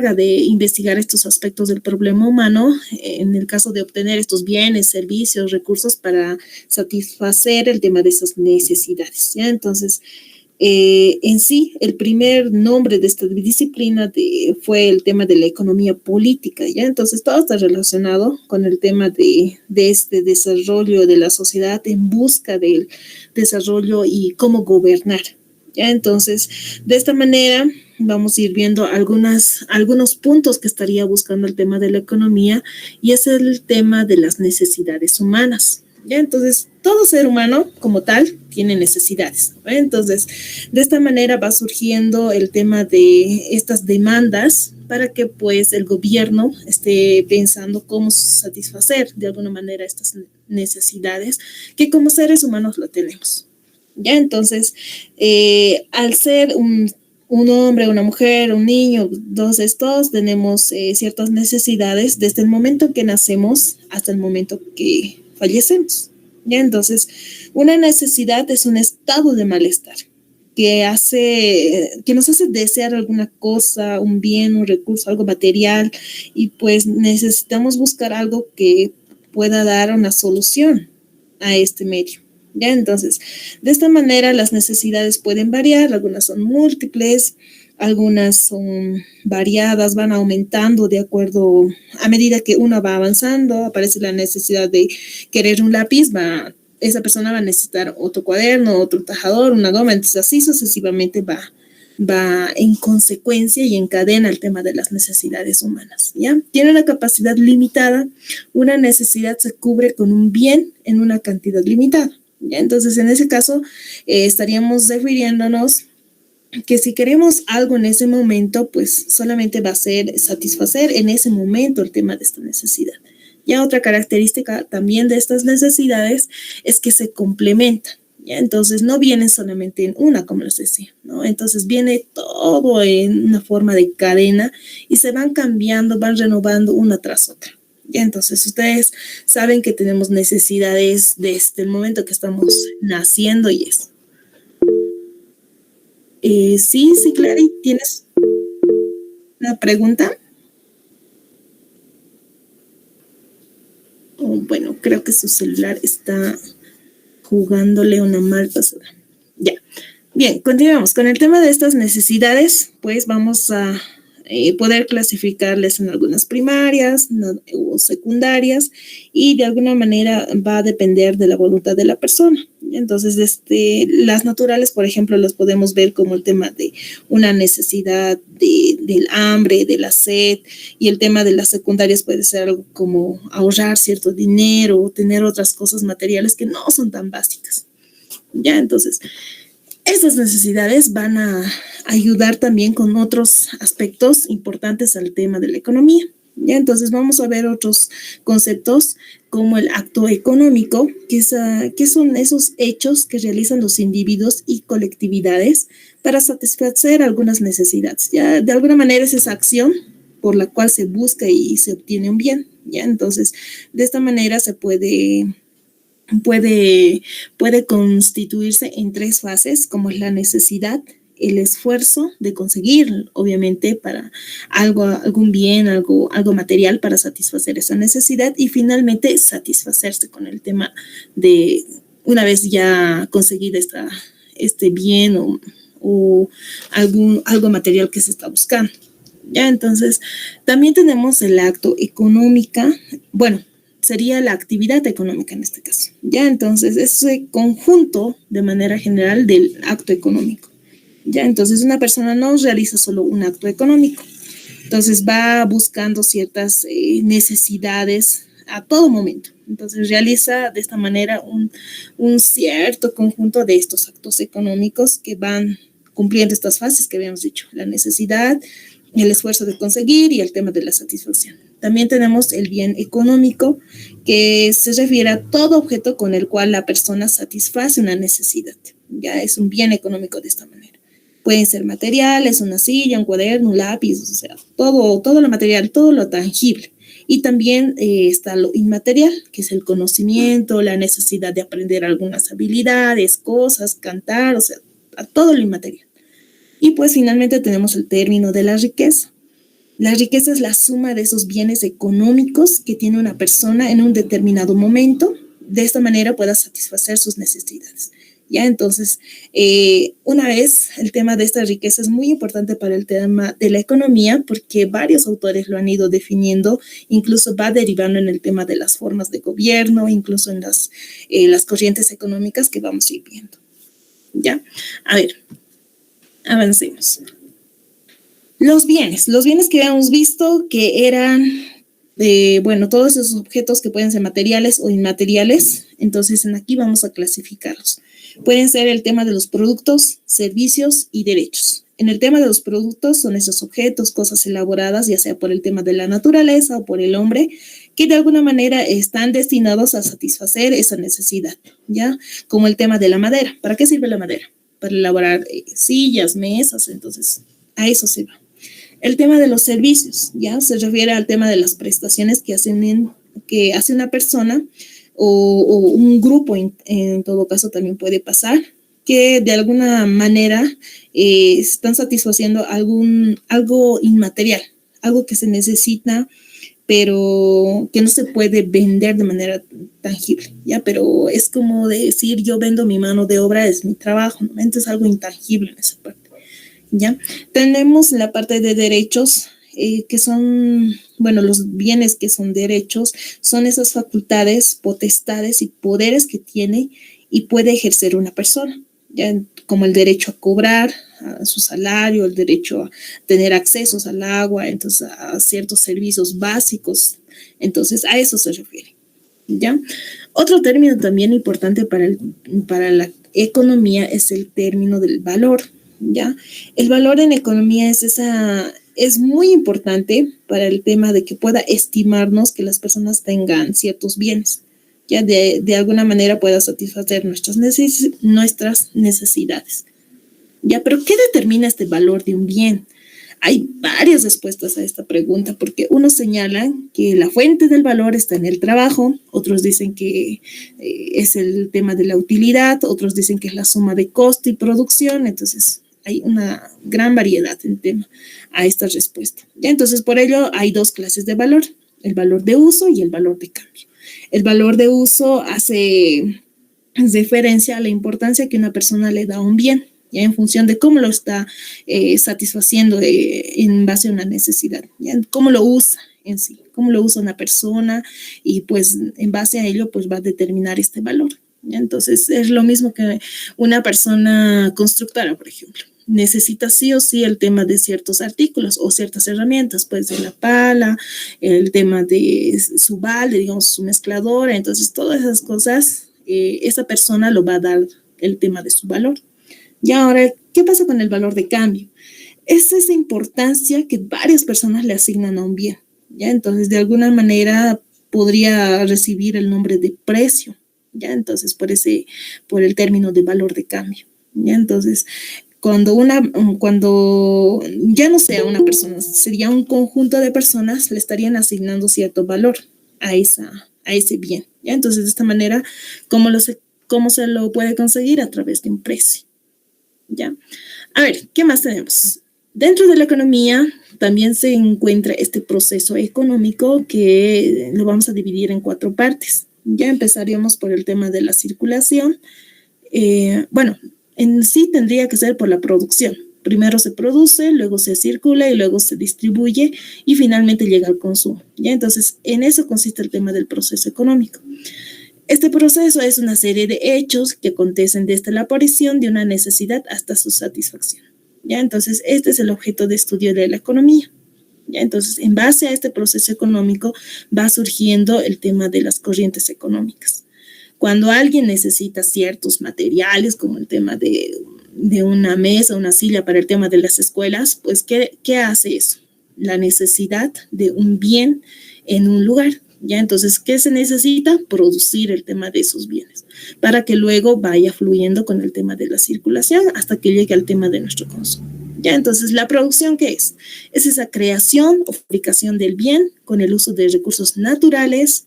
de investigar estos aspectos del problema humano en el caso de obtener estos bienes, servicios, recursos para satisfacer el tema de esas necesidades, ¿ya? Entonces, en sí, el primer nombre de esta disciplina fue el tema de la economía política, ¿ya? Entonces, todo está relacionado con el tema de este desarrollo de la sociedad en busca del desarrollo y cómo gobernar, ¿ya? Entonces, de esta manera vamos a ir viendo algunos puntos que estaría buscando el tema de la economía, y es el tema de las necesidades humanas. ¿Ya? Entonces, todo ser humano como tal tiene necesidades, ¿no? Entonces, de esta manera va surgiendo el tema de estas demandas para que pues el gobierno esté pensando cómo satisfacer de alguna manera estas necesidades que como seres humanos lo tenemos. ¿Ya? Entonces, al ser un hombre, una mujer, un niño, dos de estos, tenemos ciertas necesidades desde el momento que nacemos hasta el momento que fallecemos. ¿Ya? Entonces, una necesidad es un estado de malestar que nos hace desear alguna cosa, un bien, un recurso, algo material, y pues necesitamos buscar algo que pueda dar una solución a este medio. ¿Ya? Entonces, de esta manera las necesidades pueden variar, algunas son múltiples, algunas son variadas, van aumentando de acuerdo a medida que uno va avanzando, aparece la necesidad de querer un lápiz, esa persona va a necesitar otro cuaderno, otro tajador, una goma, entonces así sucesivamente va en consecuencia y encadena el tema de las necesidades humanas, ¿ya? Tiene una capacidad limitada, una necesidad se cubre con un bien en una cantidad limitada, ¿ya? Entonces, en ese caso, estaríamos refiriéndonos que si queremos algo en ese momento, pues solamente va a ser satisfacer en ese momento el tema de esta necesidad. Ya otra característica también de estas necesidades es que se complementan. ¿Ya? Entonces no vienen solamente en una, como les decía, ¿no? Entonces viene todo en una forma de cadena y se van cambiando, van renovando una tras otra. ¿Ya? Entonces ustedes saben que tenemos necesidades desde el momento que estamos naciendo y eso. Sí, Clary, ¿tienes una pregunta? Oh, bueno, creo que su celular está jugándole una mal pasada. Ya. Bien, continuamos. Con el tema de estas necesidades, pues vamos a poder clasificarles en algunas primarias o secundarias, y de alguna manera va a depender de la voluntad de la persona. Entonces, las naturales, por ejemplo, las podemos ver como el tema de una necesidad del hambre, de la sed, y el tema de las secundarias puede ser algo como ahorrar cierto dinero o tener otras cosas materiales que no son tan básicas. Ya, entonces, esas necesidades van a ayudar también con otros aspectos importantes al tema de la economía. ¿Ya? Entonces vamos a ver otros conceptos como el acto económico, que son esos hechos que realizan los individuos y colectividades para satisfacer algunas necesidades. ¿Ya? De alguna manera es esa acción por la cual se busca y se obtiene un bien. ¿Ya? Entonces, de esta manera se puede constituirse en tres fases, como es la necesidad, el esfuerzo de conseguir, obviamente, para algún bien, algo material para satisfacer esa necesidad, y finalmente satisfacerse con el tema de una vez ya conseguida este bien o algo material que se está buscando. Ya, entonces, también tenemos el acto económica, bueno, sería la actividad económica en este caso. Ya, entonces, ese conjunto de manera general del acto económico. Ya, entonces una persona no realiza solo un acto económico. Entonces va buscando ciertas necesidades a todo momento. Entonces realiza de esta manera un cierto conjunto de estos actos económicos que van cumpliendo estas fases que habíamos dicho: la necesidad, el esfuerzo de conseguir y el tema de la satisfacción. También tenemos el bien económico, que se refiere a todo objeto con el cual la persona satisface una necesidad. Ya es un bien económico de esta manera. Pueden ser materiales, una silla, un cuaderno, un lápiz, o sea, todo lo material, todo lo tangible. Y también está lo inmaterial, que es el conocimiento, la necesidad de aprender algunas habilidades, cosas, cantar, o sea, todo lo inmaterial. Y pues finalmente tenemos el término de la riqueza, La riqueza es la suma de esos bienes económicos que tiene una persona en un determinado momento. De esta manera pueda satisfacer sus necesidades. Ya, entonces, una vez el tema de esta riqueza es muy importante para el tema de la economía porque varios autores lo han ido definiendo, incluso va derivando en el tema de las formas de gobierno, incluso en las corrientes económicas que vamos a ir viendo. Ya, a ver, avancemos. Los bienes que habíamos visto que eran, bueno, todos esos objetos que pueden ser materiales o inmateriales, entonces aquí vamos a clasificarlos. Pueden ser el tema de los productos, servicios y derechos. En el tema de los productos son esos objetos, cosas elaboradas, ya sea por el tema de la naturaleza o por el hombre, que de alguna manera están destinados a satisfacer esa necesidad, ¿ya? Como el tema de la madera. ¿Para qué sirve la madera? Para elaborar sillas, mesas, entonces a eso se va. El tema de los servicios, ¿ya? Se refiere al tema de las prestaciones que hace una persona o un grupo, en todo caso también puede pasar, que de alguna manera están satisfaciendo algo inmaterial, algo que se necesita, pero que no se puede vender de manera tangible, ¿ya? Pero es como decir, yo vendo mi mano de obra, es mi trabajo, ¿no? Entonces es algo intangible en esa parte. ¿Ya? Tenemos la parte de derechos, que son, bueno, los bienes que son derechos, son esas facultades, potestades y poderes que tiene y puede ejercer una persona, ¿ya? Como el derecho a cobrar a su salario, el derecho a tener accesos al agua, entonces a ciertos servicios básicos, entonces a eso se refiere, ¿ya? Otro término también importante para la economía es el término del valor. ¿Ya? El valor en economía es muy importante para el tema de que pueda estimarnos que las personas tengan ciertos bienes, ya de alguna manera pueda satisfacer nuestras necesidades. ¿Ya? Pero ¿qué determina este valor de un bien? Hay varias respuestas a esta pregunta, porque unos señalan que la fuente del valor está en el trabajo, otros dicen que es el tema de la utilidad, otros dicen que es la suma de costo y producción, entonces hay una gran variedad en tema a esta respuesta. ¿Ya? Entonces, por ello hay dos clases de valor, el valor de uso y el valor de cambio. El valor de uso hace referencia a la importancia que una persona le da a un bien, ya en función de cómo lo está satisfaciendo en base a una necesidad, ya cómo lo usa en sí, cómo lo usa una persona y pues en base a ello pues va a determinar este valor. ¿Ya? Entonces es lo mismo que una persona constructora, por ejemplo. Necesita sí o sí el tema de ciertos artículos o ciertas herramientas, pues de la pala, el tema de su balde, digamos, su mezcladora, entonces todas esas cosas, esa persona lo va a dar el tema de su valor. Y ahora, ¿qué pasa con el valor de cambio? Es esa importancia que varias personas le asignan a un bien, ¿ya? Entonces, de alguna manera podría recibir el nombre de precio, ¿ya? Entonces, por el término de valor de cambio, ¿ya? Entonces, cuando ya no sea una persona, sería un conjunto de personas, le estarían asignando cierto valor a ese bien, ¿ya? Entonces, de esta manera, ¿cómo se lo puede conseguir? A través de un precio. ¿Ya? A ver, ¿qué más tenemos? Dentro de la economía también se encuentra este proceso económico que lo vamos a dividir en 4 partes. Ya empezaríamos por el tema de la circulación. Bueno, en sí tendría que ser por la producción. Primero se produce, luego se circula y luego se distribuye y finalmente llega al consumo. ¿Ya? Entonces, en eso consiste el tema del proceso económico. Este proceso es una serie de hechos que acontecen desde la aparición de una necesidad hasta su satisfacción. ¿Ya? Entonces, este es el objeto de estudio de la economía. ¿Ya? Entonces, en base a este proceso económico va surgiendo el tema de las corrientes económicas. Cuando alguien necesita ciertos materiales, como el tema de una mesa, una silla para el tema de las escuelas, pues, ¿qué hace eso? La necesidad de un bien en un lugar. ¿Ya? Entonces, ¿qué se necesita? Producir el tema de esos bienes para que luego vaya fluyendo con el tema de la circulación hasta que llegue al tema de nuestro consumo. ¿Ya? Entonces, ¿la producción qué es? Es esa creación o fabricación del bien con el uso de recursos naturales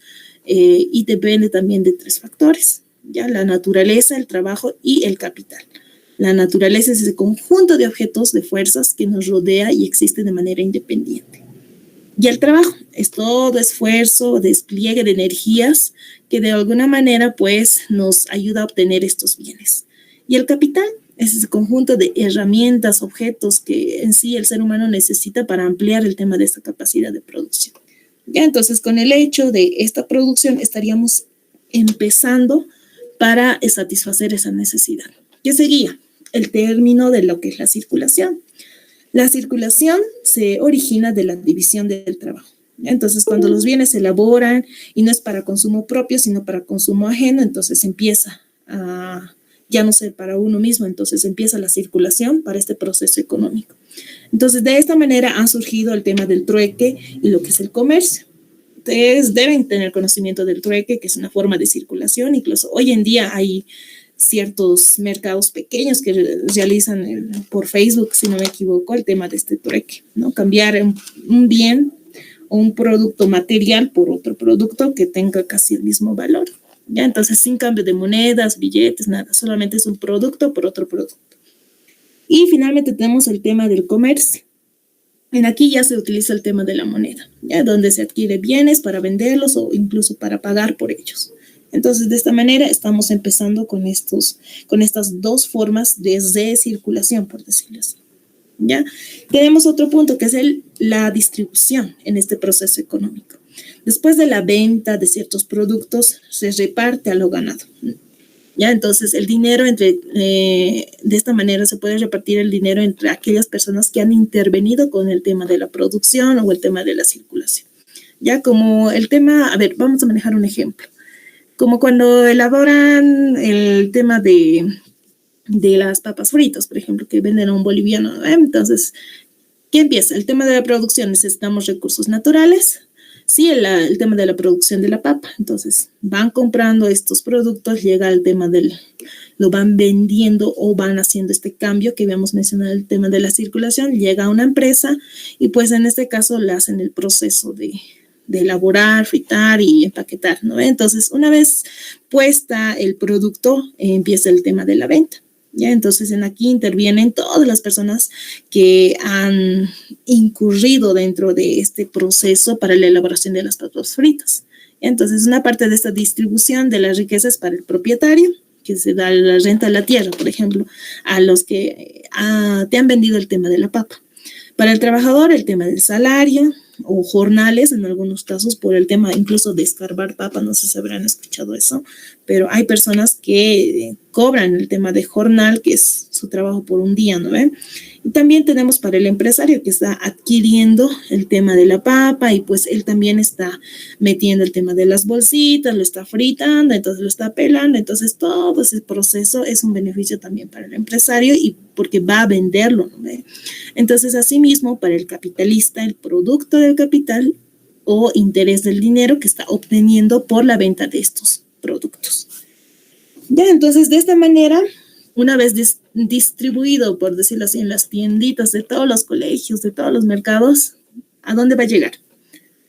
y depende también de 3 factores, ¿ya? La naturaleza, el trabajo y el capital. La naturaleza es ese conjunto de objetos, de fuerzas que nos rodea y existe de manera independiente. Y el trabajo es todo esfuerzo, despliegue de energías que de alguna manera pues nos ayuda a obtener estos bienes. Y el capital es ese conjunto de herramientas, objetos que en sí el ser humano necesita para ampliar el tema de esta capacidad de producción. Ya, entonces, con el hecho de esta producción estaríamos empezando para satisfacer esa necesidad. ¿Qué seguía? El término de lo que es la circulación. La circulación se origina de la división del trabajo. Entonces, cuando los bienes se elaboran y no es para consumo propio, sino para consumo ajeno, entonces empieza a, ya no ser para uno mismo, entonces empieza la circulación para este proceso económico. Entonces, de esta manera ha surgido el tema del trueque y lo que es el comercio. Ustedes deben tener conocimiento del trueque, que es una forma de circulación. Incluso hoy en día hay ciertos mercados pequeños que realizan por Facebook, si no me equivoco, el tema de este trueque, ¿no? Cambiar un bien o un producto material por otro producto que tenga casi el mismo valor. ¿Ya? Entonces, sin cambio de monedas, billetes, nada, solamente es un producto por otro producto. Y finalmente tenemos el tema del comercio. En aquí ya se utiliza el tema de la moneda, ¿ya? Donde se adquiere bienes para venderlos o incluso para pagar por ellos. Entonces, de esta manera estamos empezando con estas dos formas de circulación, por decirlo así. ¿Ya? Tenemos otro punto que es la distribución en este proceso económico. Después de la venta de ciertos productos, se reparte a lo ganado. ¿Ya? Entonces, el dinero de esta manera se puede repartir el dinero entre aquellas personas que han intervenido con el tema de la producción o el tema de la circulación. Ya como el tema, a ver, vamos a manejar un ejemplo. Como cuando elaboran el tema de las papas fritas, por ejemplo, que venden a un boliviano, ¿no? Entonces, ¿qué empieza? El tema de la producción, necesitamos recursos naturales. Sí, el tema de la producción de la papa. Entonces, van comprando estos productos, llega el tema lo van vendiendo o van haciendo este cambio que habíamos mencionado, el tema de la circulación, llega a una empresa y pues en este caso le hacen el proceso de elaborar, fritar y empaquetar, ¿no? Entonces, una vez puesta el producto, empieza el tema de la venta. ¿Ya? Entonces, aquí intervienen todas las personas que han incurrido dentro de este proceso para la elaboración de las papas fritas. Entonces, una parte de esta distribución de las riquezas para el propietario, que se da la renta de la tierra, por ejemplo, a los que te han vendido el tema de la papa. Para el trabajador, el tema del salario o jornales, en algunos casos, por el tema incluso de escarbar papa, no sé si habrán escuchado eso, pero hay personas que cobran el tema de jornal, que es su trabajo por un día, ¿no ven? Y también tenemos para el empresario que está adquiriendo el tema de la papa y pues él también está metiendo el tema de las bolsitas, lo está fritando, entonces lo está pelando, entonces todo ese proceso es un beneficio también para el empresario y porque va a venderlo, ¿no ven? Entonces, asimismo, para el capitalista, el producto del capital o interés del dinero que está obteniendo por la venta de estos productos. Ya, entonces, de esta manera, una vez distribuido, por decirlo así, en las tienditas de todos los colegios, de todos los mercados, ¿a dónde va a llegar?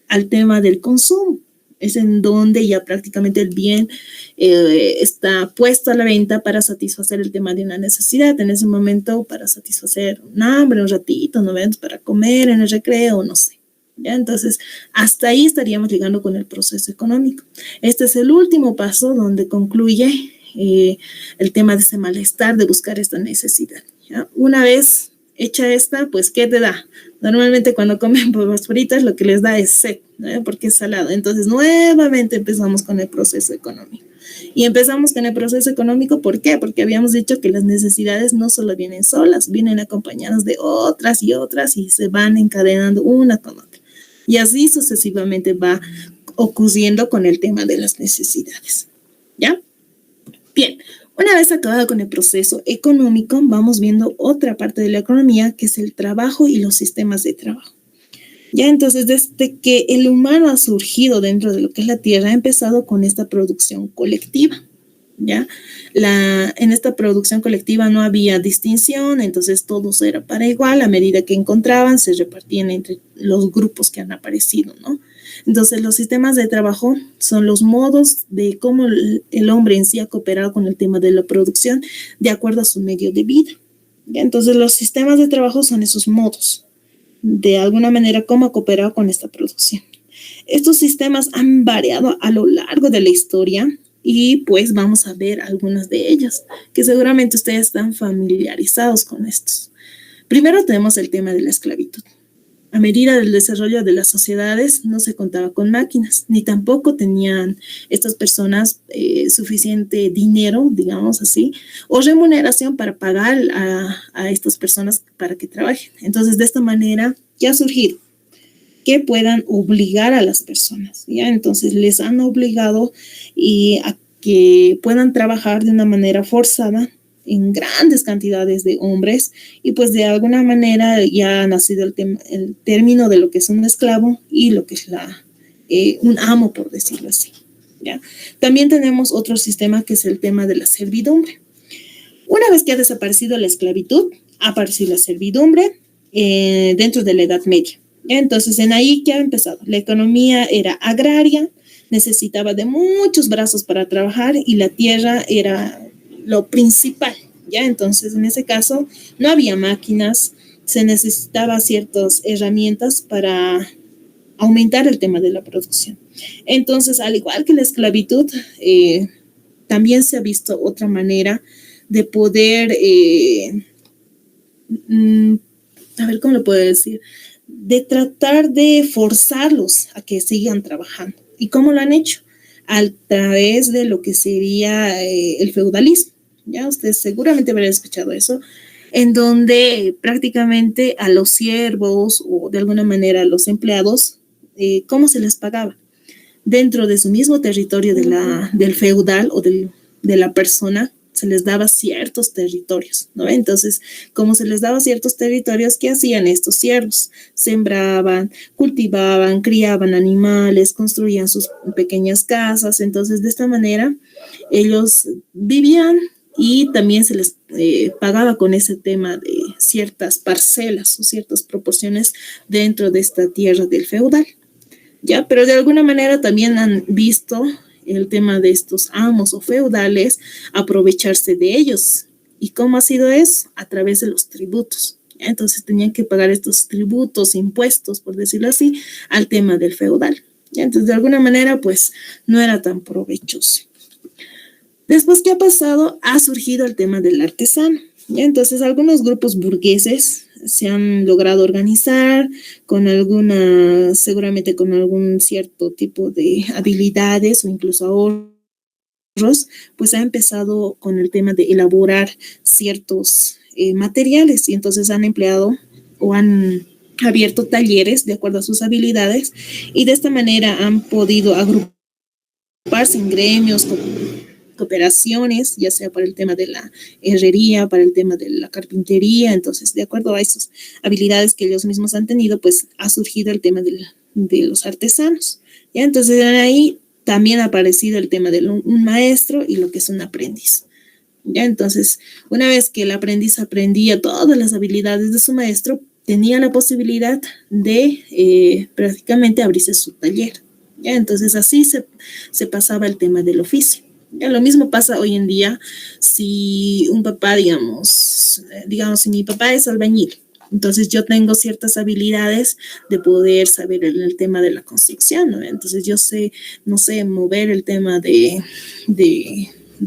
Al tema del consumo. Es en donde ya prácticamente el bien está puesto a la venta para satisfacer el tema de una necesidad. En ese momento, para satisfacer un hambre, un ratito, ¿no ven? Para comer en el recreo, no sé. ¿Ya? Entonces, hasta ahí estaríamos llegando con el proceso económico. Este es el último paso donde concluye el tema de ese malestar de buscar esta necesidad. ¿Ya? Una vez hecha esta, pues, ¿qué te da? Normalmente cuando comen papas fritas lo que les da es sed, ¿no? Porque es salado. Entonces, nuevamente empezamos con el proceso económico. Y empezamos con el proceso económico, ¿por qué? Porque habíamos dicho que las necesidades no solo vienen solas, vienen acompañadas de otras y otras y se van encadenando una con otra. Y así sucesivamente va ocurriendo con el tema de las necesidades. ¿Ya? Bien, una vez acabado con el proceso económico, vamos viendo otra parte de la economía, que es el trabajo y los sistemas de trabajo. Ya, entonces, desde que el humano ha surgido dentro de lo que es la Tierra, ha empezado con esta producción colectiva. ¿Ya? En esta producción colectiva no había distinción, entonces todos era para igual, a medida que encontraban se repartían entre los grupos que han aparecido, ¿no? Entonces los sistemas de trabajo son los modos de cómo el hombre en sí ha cooperado con el tema de la producción de acuerdo a su medio de vida. ¿Ya? Entonces los sistemas de trabajo son esos modos. de alguna manera cómo ha cooperado con esta producción. Estos sistemas han variado a lo largo de la historia y pues vamos a ver algunas de ellas, que seguramente ustedes están familiarizados con estos. Primero tenemos el tema de la esclavitud. A medida del desarrollo de las sociedades no se contaba con máquinas, ni tampoco tenían estas personas suficiente dinero, digamos así, o remuneración para pagar a estas personas para que trabajen. Entonces, de esta manera ya ha surgido que puedan obligar a las personas, ¿ya? Entonces, les han obligado a que puedan trabajar de una manera forzada en grandes cantidades de hombres y pues de alguna manera ya ha nacido el término de lo que es un esclavo y lo que es un amo, por decirlo así, ¿ya? También tenemos otro sistema que es el tema de la servidumbre. Una vez que ha desaparecido la esclavitud, ha aparecido la servidumbre dentro de la Edad Media. Entonces, en ahí que ha empezado. La economía era agraria, necesitaba de muchos brazos para trabajar y la tierra era lo principal, ¿ya? Entonces, en ese caso, no había máquinas, se necesitaba ciertas herramientas para aumentar el tema de la producción. Entonces, al igual que la esclavitud, también se ha visto otra manera de poder, a ver cómo lo puedo decir, de tratar de forzarlos a que sigan trabajando. ¿Y cómo lo han hecho? A través de lo que sería el feudalismo. Ya ustedes seguramente habrán escuchado eso, en donde prácticamente a los siervos o de alguna manera a los empleados, ¿cómo se les pagaba? Dentro de su mismo territorio del feudal o de la persona, se les daba ciertos territorios, ¿no? Entonces, como se les daba ciertos territorios, ¿qué hacían estos siervos? Sembraban, cultivaban, criaban animales, construían sus pequeñas casas. Entonces, de esta manera, ellos vivían y también se les pagaba con ese tema de ciertas parcelas o ciertas proporciones dentro de esta tierra del feudal, ¿ya? Pero de alguna manera también han visto el tema de estos amos o feudales aprovecharse de ellos. ¿Y cómo ha sido eso? A través de los tributos. Entonces tenían que pagar estos tributos, impuestos, por decirlo así, al tema del feudal. Entonces, de alguna manera, pues, no era tan provechoso. Después, ¿qué ha pasado? Ha surgido el tema del artesano. Entonces, algunos grupos burgueses se han logrado organizar con seguramente con algún cierto tipo de habilidades o incluso ahorros, pues ha empezado con el tema de elaborar ciertos materiales y entonces han empleado o han abierto talleres de acuerdo a sus habilidades y de esta manera han podido agruparse en gremios, cooperaciones, ya sea para el tema de la herrería, para el tema de la carpintería. Entonces, de acuerdo a esas habilidades que ellos mismos han tenido, pues ha surgido el tema de los artesanos. ¿Ya? Entonces, ahí también ha aparecido el tema de un maestro y lo que es un aprendiz. ¿Ya? Entonces, una vez que el aprendiz aprendía todas las habilidades de su maestro, tenía la posibilidad de prácticamente abrirse su taller. ¿Ya? Entonces, así se pasaba el tema del oficio. Ya, lo mismo pasa hoy en día si un papá, digamos, si mi papá es albañil, entonces yo tengo ciertas habilidades de poder saber el tema de la construcción, ¿no? Entonces yo sé, no sé, mover el tema de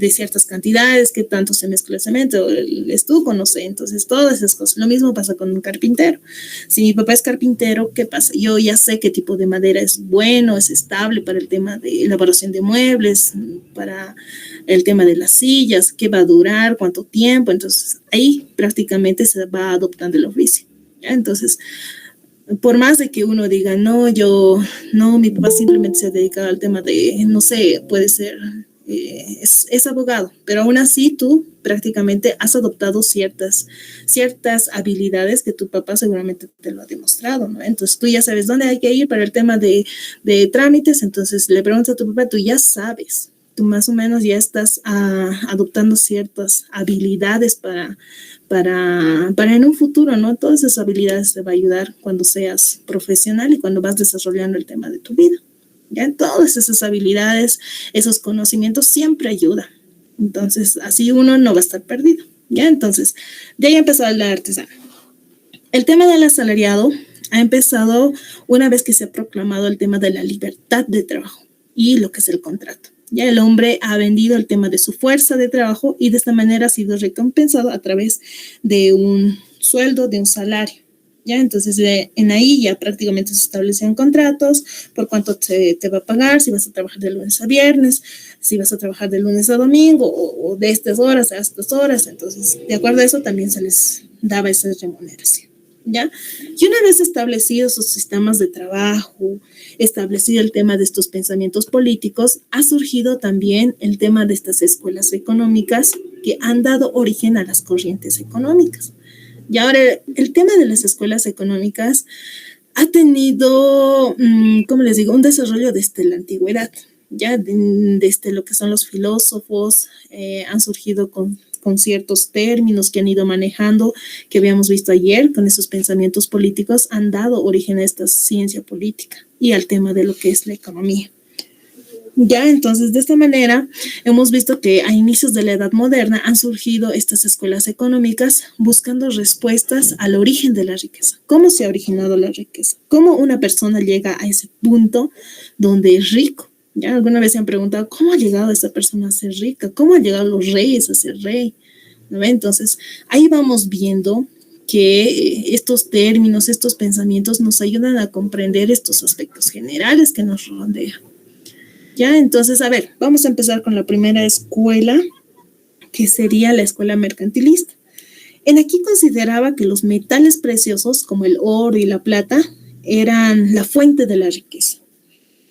ciertas cantidades, qué tanto se mezcla el cemento, el estuco, no sé, entonces todas esas cosas. Lo mismo pasa con un carpintero. Si mi papá es carpintero, ¿qué pasa? Yo ya sé qué tipo de madera es bueno, es estable para el tema de elaboración de muebles, para el tema de las sillas, qué va a durar, cuánto tiempo. Entonces ahí prácticamente se va adoptando el oficio. Entonces, por más de que uno diga, no, mi papá simplemente se ha dedicado al tema de, no sé, puede ser es abogado, pero aún así tú prácticamente has adoptado ciertas habilidades que tu papá seguramente te lo ha demostrado, ¿no? Entonces tú ya sabes dónde hay que ir para el tema de trámites, entonces le preguntas a tu papá, tú ya sabes, tú más o menos ya estás adoptando ciertas habilidades para en un futuro, ¿no? Todas esas habilidades te va a ayudar cuando seas profesional y cuando vas desarrollando el tema de tu vida. ¿Ya? Todas esas habilidades, esos conocimientos siempre ayudan. Entonces, así uno no va a estar perdido. ¿Ya? Entonces, de ahí empezó el artesano. El tema del asalariado ha empezado una vez que se ha proclamado el tema de la libertad de trabajo y lo que es el contrato. Ya el hombre ha vendido el tema de su fuerza de trabajo y de esta manera ha sido recompensado a través de un sueldo, de un salario. ¿Ya? Entonces, en ahí ya prácticamente se establecen contratos, por cuánto te va a pagar, si vas a trabajar de lunes a viernes, si vas a trabajar de lunes a domingo, o de estas horas a estas horas. Entonces, de acuerdo a eso, también se les daba esa remuneración. ¿Ya? Y una vez establecidos sus sistemas de trabajo, establecido el tema de estos pensamientos políticos, ha surgido también el tema de estas escuelas económicas que han dado origen a las corrientes económicas. Y ahora el tema de las escuelas económicas ha tenido, ¿cómo les digo?, un desarrollo desde la antigüedad. Ya desde lo que son los filósofos, han surgido con ciertos términos que han ido manejando, que habíamos visto ayer, con esos pensamientos políticos, han dado origen a esta ciencia política y al tema de lo que es la economía. Ya, entonces, de esta manera, hemos visto que a inicios de la Edad Moderna han surgido estas escuelas económicas buscando respuestas al origen de la riqueza. ¿Cómo se ha originado la riqueza? ¿Cómo una persona llega a ese punto donde es rico? Ya alguna vez se han preguntado, ¿cómo ha llegado esa persona a ser rica? ¿Cómo han llegado los reyes a ser rey? ¿No? Entonces, ahí vamos viendo que estos términos, estos pensamientos nos ayudan a comprender estos aspectos generales que nos rodean. Ya, entonces, a ver, vamos a empezar con la primera escuela, que sería la escuela mercantilista. En aquí consideraba que los metales preciosos, como el oro y la plata, eran la fuente de la riqueza.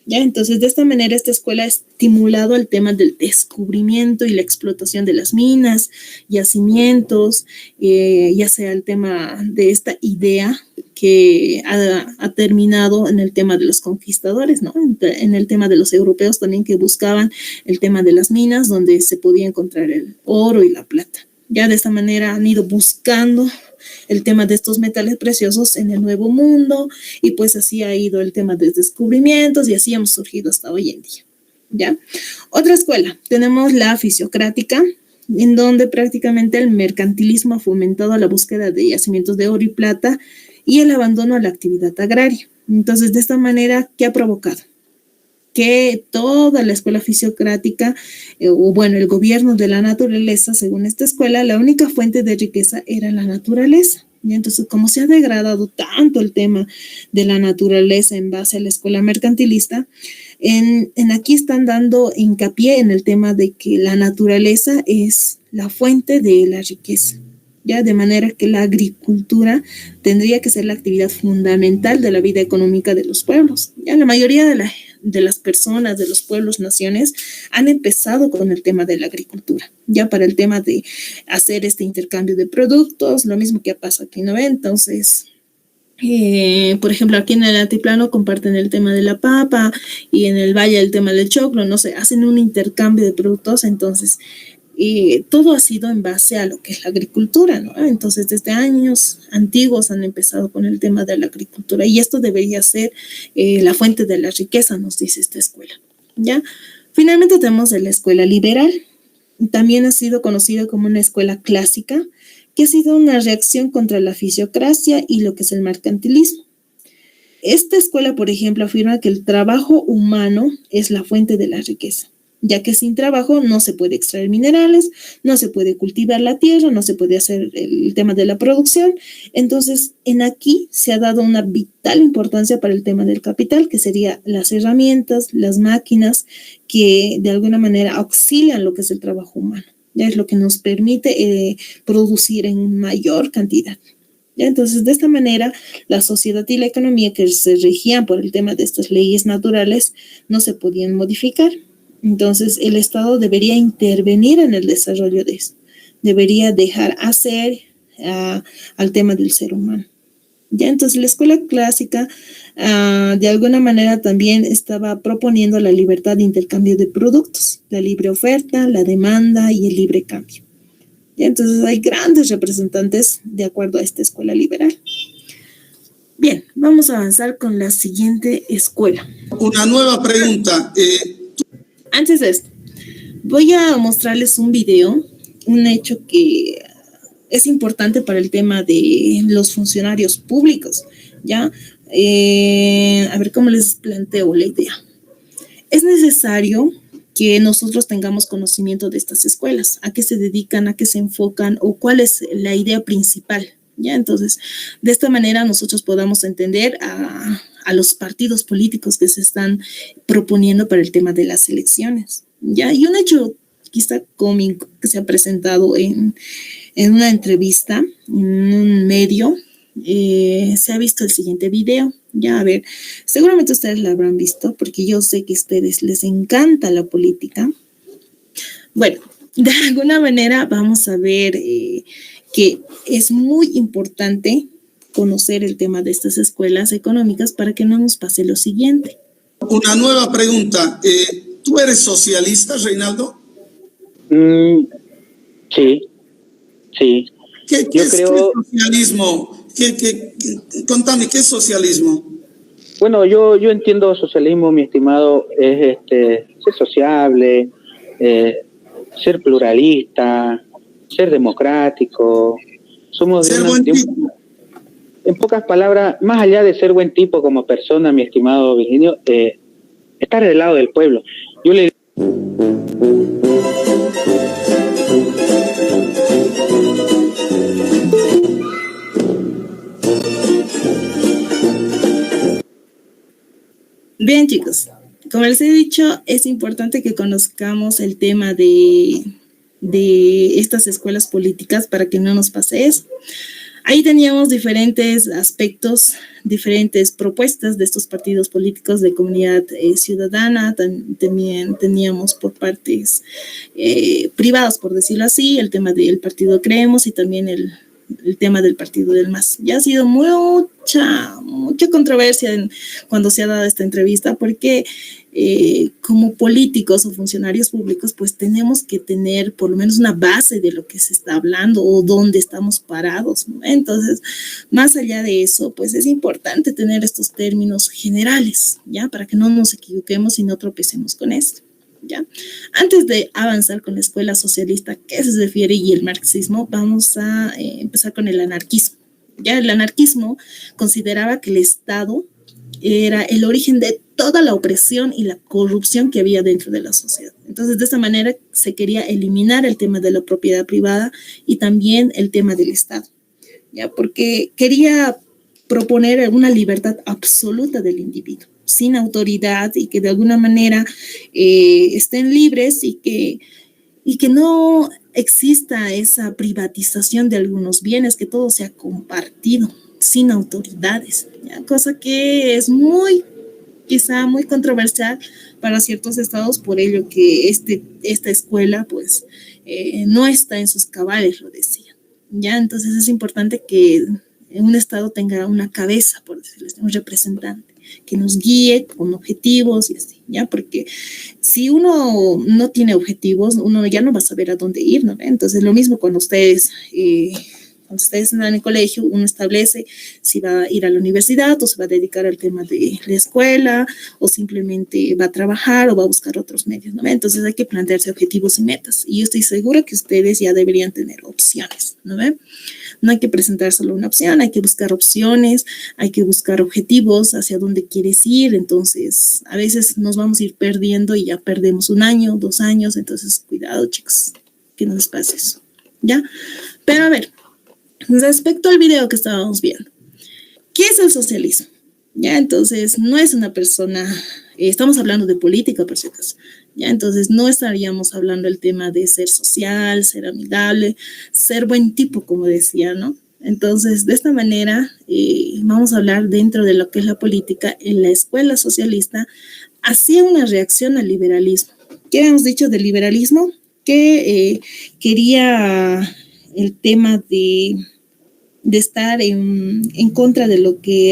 Ya, entonces, de esta manera, esta escuela ha estimulado el tema del descubrimiento y la explotación de las minas, yacimientos, ya sea el tema de esta idea que ha terminado en el tema de los conquistadores, ¿no? En el tema de los europeos también, que buscaban el tema de las minas, donde se podía encontrar el oro y la plata. Ya de esta manera han ido buscando el tema de estos metales preciosos en el Nuevo Mundo, y pues así ha ido el tema de descubrimientos, y así hemos surgido hasta hoy en día. ¿Ya? Otra escuela, tenemos la fisiocrática, en donde prácticamente el mercantilismo ha fomentado la búsqueda de yacimientos de oro y plata y el abandono a la actividad agraria. Entonces, de esta manera, ¿qué ha provocado? Que toda la escuela fisiocrática, o bueno, el gobierno de la naturaleza, según esta escuela, la única fuente de riqueza era la naturaleza. Y entonces, como se ha degradado tanto el tema de la naturaleza en base a la escuela mercantilista, en aquí están dando hincapié en el tema de que la naturaleza es la fuente de la riqueza. Ya, de manera que la agricultura tendría que ser la actividad fundamental de la vida económica de los pueblos. Ya la mayoría de las personas, de los pueblos, naciones, han empezado con el tema de la agricultura, ya para el tema de hacer este intercambio de productos, lo mismo que pasa aquí, ¿no? Entonces, por ejemplo, aquí en el altiplano comparten el tema de la papa, y en el valle el tema del choclo, no sé, hacen un intercambio de productos. Entonces, todo ha sido en base a lo que es la agricultura, ¿no? Entonces, desde años antiguos han empezado con el tema de la agricultura, y esto debería ser la fuente de la riqueza, nos dice esta escuela, ¿ya? Finalmente tenemos la escuela liberal. También ha sido conocida como una escuela clásica, que ha sido una reacción contra la fisiocracia y lo que es el mercantilismo. Esta escuela, por ejemplo, afirma que el trabajo humano es la fuente de la riqueza, ya que sin trabajo no se puede extraer minerales, no se puede cultivar la tierra, no se puede hacer el tema de la producción. Entonces, en aquí se ha dado una vital importancia para el tema del capital, que serían las herramientas, las máquinas, que de alguna manera auxilian lo que es el trabajo humano. Ya es lo que nos permite producir en mayor cantidad. ¿Ya? Entonces, de esta manera, la sociedad y la economía, que se regían por el tema de estas leyes naturales, no se podían modificar. Entonces, el Estado debería intervenir en el desarrollo de eso. Debería dejar hacer al tema del ser humano. ¿Ya? Entonces, la escuela clásica, de alguna manera, también estaba proponiendo la libertad de intercambio de productos, la libre oferta, la demanda y el libre cambio. ¿Ya? Entonces, hay grandes representantes de acuerdo a esta escuela liberal. Bien, vamos a avanzar con la siguiente escuela. Una nueva pregunta. Antes de esto, voy a mostrarles un video, un hecho que es importante para el tema de los funcionarios públicos. ¿ya? A ver cómo les planteo la idea. Es necesario que nosotros tengamos conocimiento de estas escuelas, a qué se dedican, a qué se enfocan o cuál es la idea principal, ¿ya? Entonces, de esta manera nosotros podamos entender a los partidos políticos que se están proponiendo para el tema de las elecciones, ¿ya? Y un hecho quizá cómico que se ha presentado en una entrevista, en un medio, se ha visto el siguiente video. Ya, a ver, seguramente ustedes la habrán visto porque yo sé que a ustedes les encanta la política. Bueno, de alguna manera vamos a ver que es muy importante conocer el tema de estas escuelas económicas para que no nos pase lo siguiente. Una nueva pregunta. ¿Tú eres socialista, Reinaldo? Sí. ¿Qué es socialismo? Contame, ¿qué es socialismo? Bueno, yo entiendo socialismo, mi estimado, es ser sociable, ser pluralista, ser democrático. Somos ser buen tipo. En pocas palabras, más allá de ser buen tipo como persona, mi estimado Virginio, estar del lado del pueblo. Yo le Bien, chicos, como les he dicho, es importante que conozcamos el tema de estas escuelas políticas para que no nos pase eso. Ahí teníamos diferentes aspectos, diferentes propuestas de estos partidos políticos de comunidad ciudadana. También teníamos por partes privadas, por decirlo así, el tema del partido Creemos y también el tema del partido del MAS. Ya ha sido mucha controversia cuando se ha dado esta entrevista porque como políticos o funcionarios públicos pues tenemos que tener por lo menos una base de lo que se está hablando o dónde estamos parados, ¿no? Entonces, más allá de eso, pues es importante tener estos términos generales, ¿ya? Para que no nos equivoquemos y no tropecemos con esto. ¿Ya? Antes de avanzar con la escuela socialista, ¿qué se refiere? Y el marxismo, vamos a empezar con el anarquismo. Ya el anarquismo consideraba que el Estado era el origen de toda la opresión y la corrupción que había dentro de la sociedad. Entonces, de esta manera se quería eliminar el tema de la propiedad privada y también el tema del Estado, ¿ya? Porque quería proponer una libertad absoluta del individuo, sin autoridad y que de alguna manera estén libres y que no exista esa privatización de algunos bienes, que todo sea compartido, sin autoridades, ¿ya? Cosa que es quizá muy controversial para ciertos estados, por ello que esta escuela pues no está en sus cabales, lo decía, ¿ya? Entonces es importante que un estado tenga una cabeza, por decirlo así, un representante que nos guíe con objetivos y así, ¿ya? Porque si uno no tiene objetivos, uno ya no va a saber a dónde ir, ¿no? Entonces, lo mismo cuando ustedes están en el colegio, uno establece si va a ir a la universidad o se va a dedicar al tema de la escuela o simplemente va a trabajar o va a buscar otros medios, ¿no? Entonces, hay que plantearse objetivos y metas. Y yo estoy segura que ustedes ya deberían tener opciones, ¿no? No hay que presentar solo una opción, hay que buscar opciones, hay que buscar objetivos hacia dónde quieres ir. Entonces, a veces nos vamos a ir perdiendo y ya perdemos 1 año, 2 años. Entonces, cuidado, chicos, que no les pase eso, ¿ya? Pero a ver, respecto al video que estábamos viendo, ¿qué es el socialismo? ¿Ya? Entonces, no es una persona, estamos hablando de política, por si acaso, ¿ya? Entonces, no estaríamos hablando del tema de ser social, ser amigable, ser buen tipo, como decía, ¿no? Entonces, de esta manera, vamos a hablar dentro de lo que es la política. En la escuela socialista hacía una reacción al liberalismo. ¿Qué habíamos dicho del liberalismo? Que quería el tema de estar en contra de lo que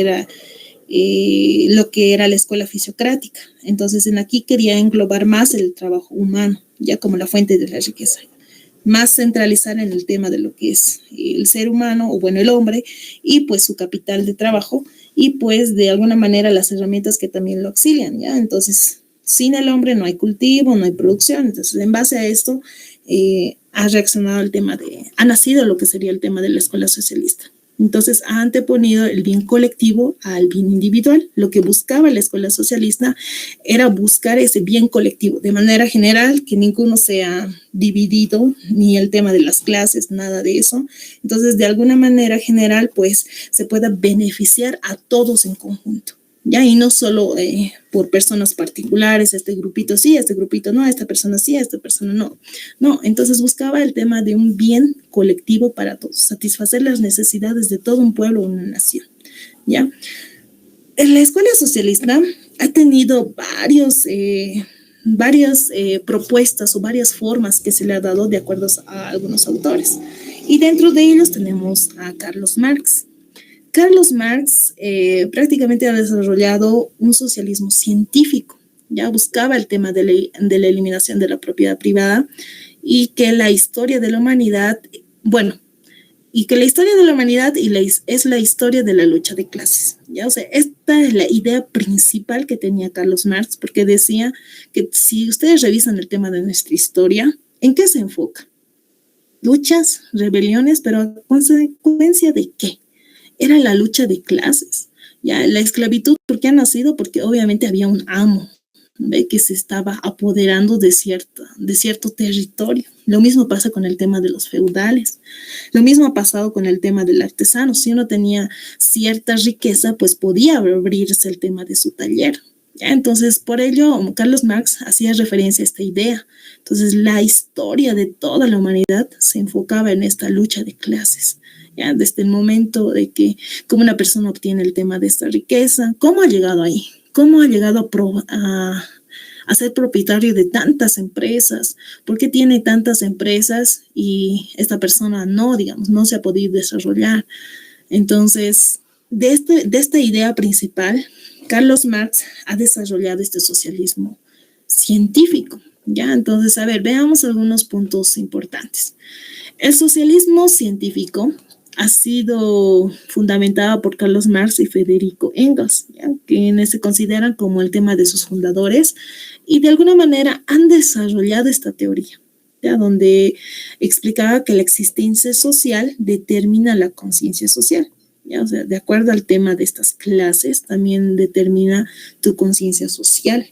era la escuela fisiocrática. Entonces, en aquí quería englobar más el trabajo humano, ya como la fuente de la riqueza, más centralizar en el tema de lo que es el ser humano, o bueno, el hombre, y pues su capital de trabajo, y pues de alguna manera las herramientas que también lo auxilian, ¿ya? Entonces, sin el hombre no hay cultivo, no hay producción. Entonces, en base a esto, ha reaccionado el tema ha nacido lo que sería el tema de la escuela socialista, Entonces ha anteponido el bien colectivo al bien individual. Lo que buscaba la escuela socialista era buscar ese bien colectivo de manera general, que ninguno sea dividido, ni el tema de las clases, nada de eso. Entonces, de alguna manera general, pues se pueda beneficiar a todos en conjunto. Ya, y no solo por personas particulares, este grupito sí, este grupito no, esta persona sí, esta persona no. No, entonces buscaba el tema de un bien colectivo para todos, satisfacer las necesidades de todo un pueblo o una nación. ¿Ya? En la escuela socialista ha tenido varias propuestas o varias formas que se le ha dado de acuerdo a algunos autores. Y dentro de ellos tenemos a Carlos Marx. Carlos Marx prácticamente ha desarrollado un socialismo científico, ya buscaba el tema de la eliminación de la propiedad privada y que la historia de la humanidad, es la historia de la lucha de clases, ya, o sea, esta es la idea principal que tenía Carlos Marx, porque decía que si ustedes revisan el tema de nuestra historia, ¿en qué se enfoca? Luchas, rebeliones, pero ¿a consecuencia de qué? Era la lucha de clases. Ya, la esclavitud, ¿por qué ha nacido? Porque obviamente había un amo, ¿ve? Que se estaba apoderando de cierto territorio. Lo mismo pasa con el tema de los feudales. Lo mismo ha pasado con el tema del artesano. Si uno tenía cierta riqueza, pues podía abrirse el tema de su taller. ¿Ya? Entonces, por ello, Carlos Marx hacía referencia a esta idea. Entonces, la historia de toda la humanidad se enfocaba en esta lucha de clases. ¿Ya? Desde el momento de que cómo una persona obtiene el tema de esta riqueza, cómo ha llegado ahí, cómo ha llegado a ser propietario de tantas empresas, por qué tiene tantas empresas y esta persona no se ha podido desarrollar. Entonces, de esta idea principal, Carlos Marx ha desarrollado este socialismo científico. ¿Ya? Entonces, a ver, veamos algunos puntos importantes. El socialismo científico ha sido fundamentada por Carlos Marx y Federico Engels, ¿ya? Quienes se consideran como el tema de sus fundadores y de alguna manera han desarrollado esta teoría, ¿ya? Donde explicaba que la existencia social determina la conciencia social, ¿ya? O sea, de acuerdo al tema de estas clases, también determina tu conciencia social.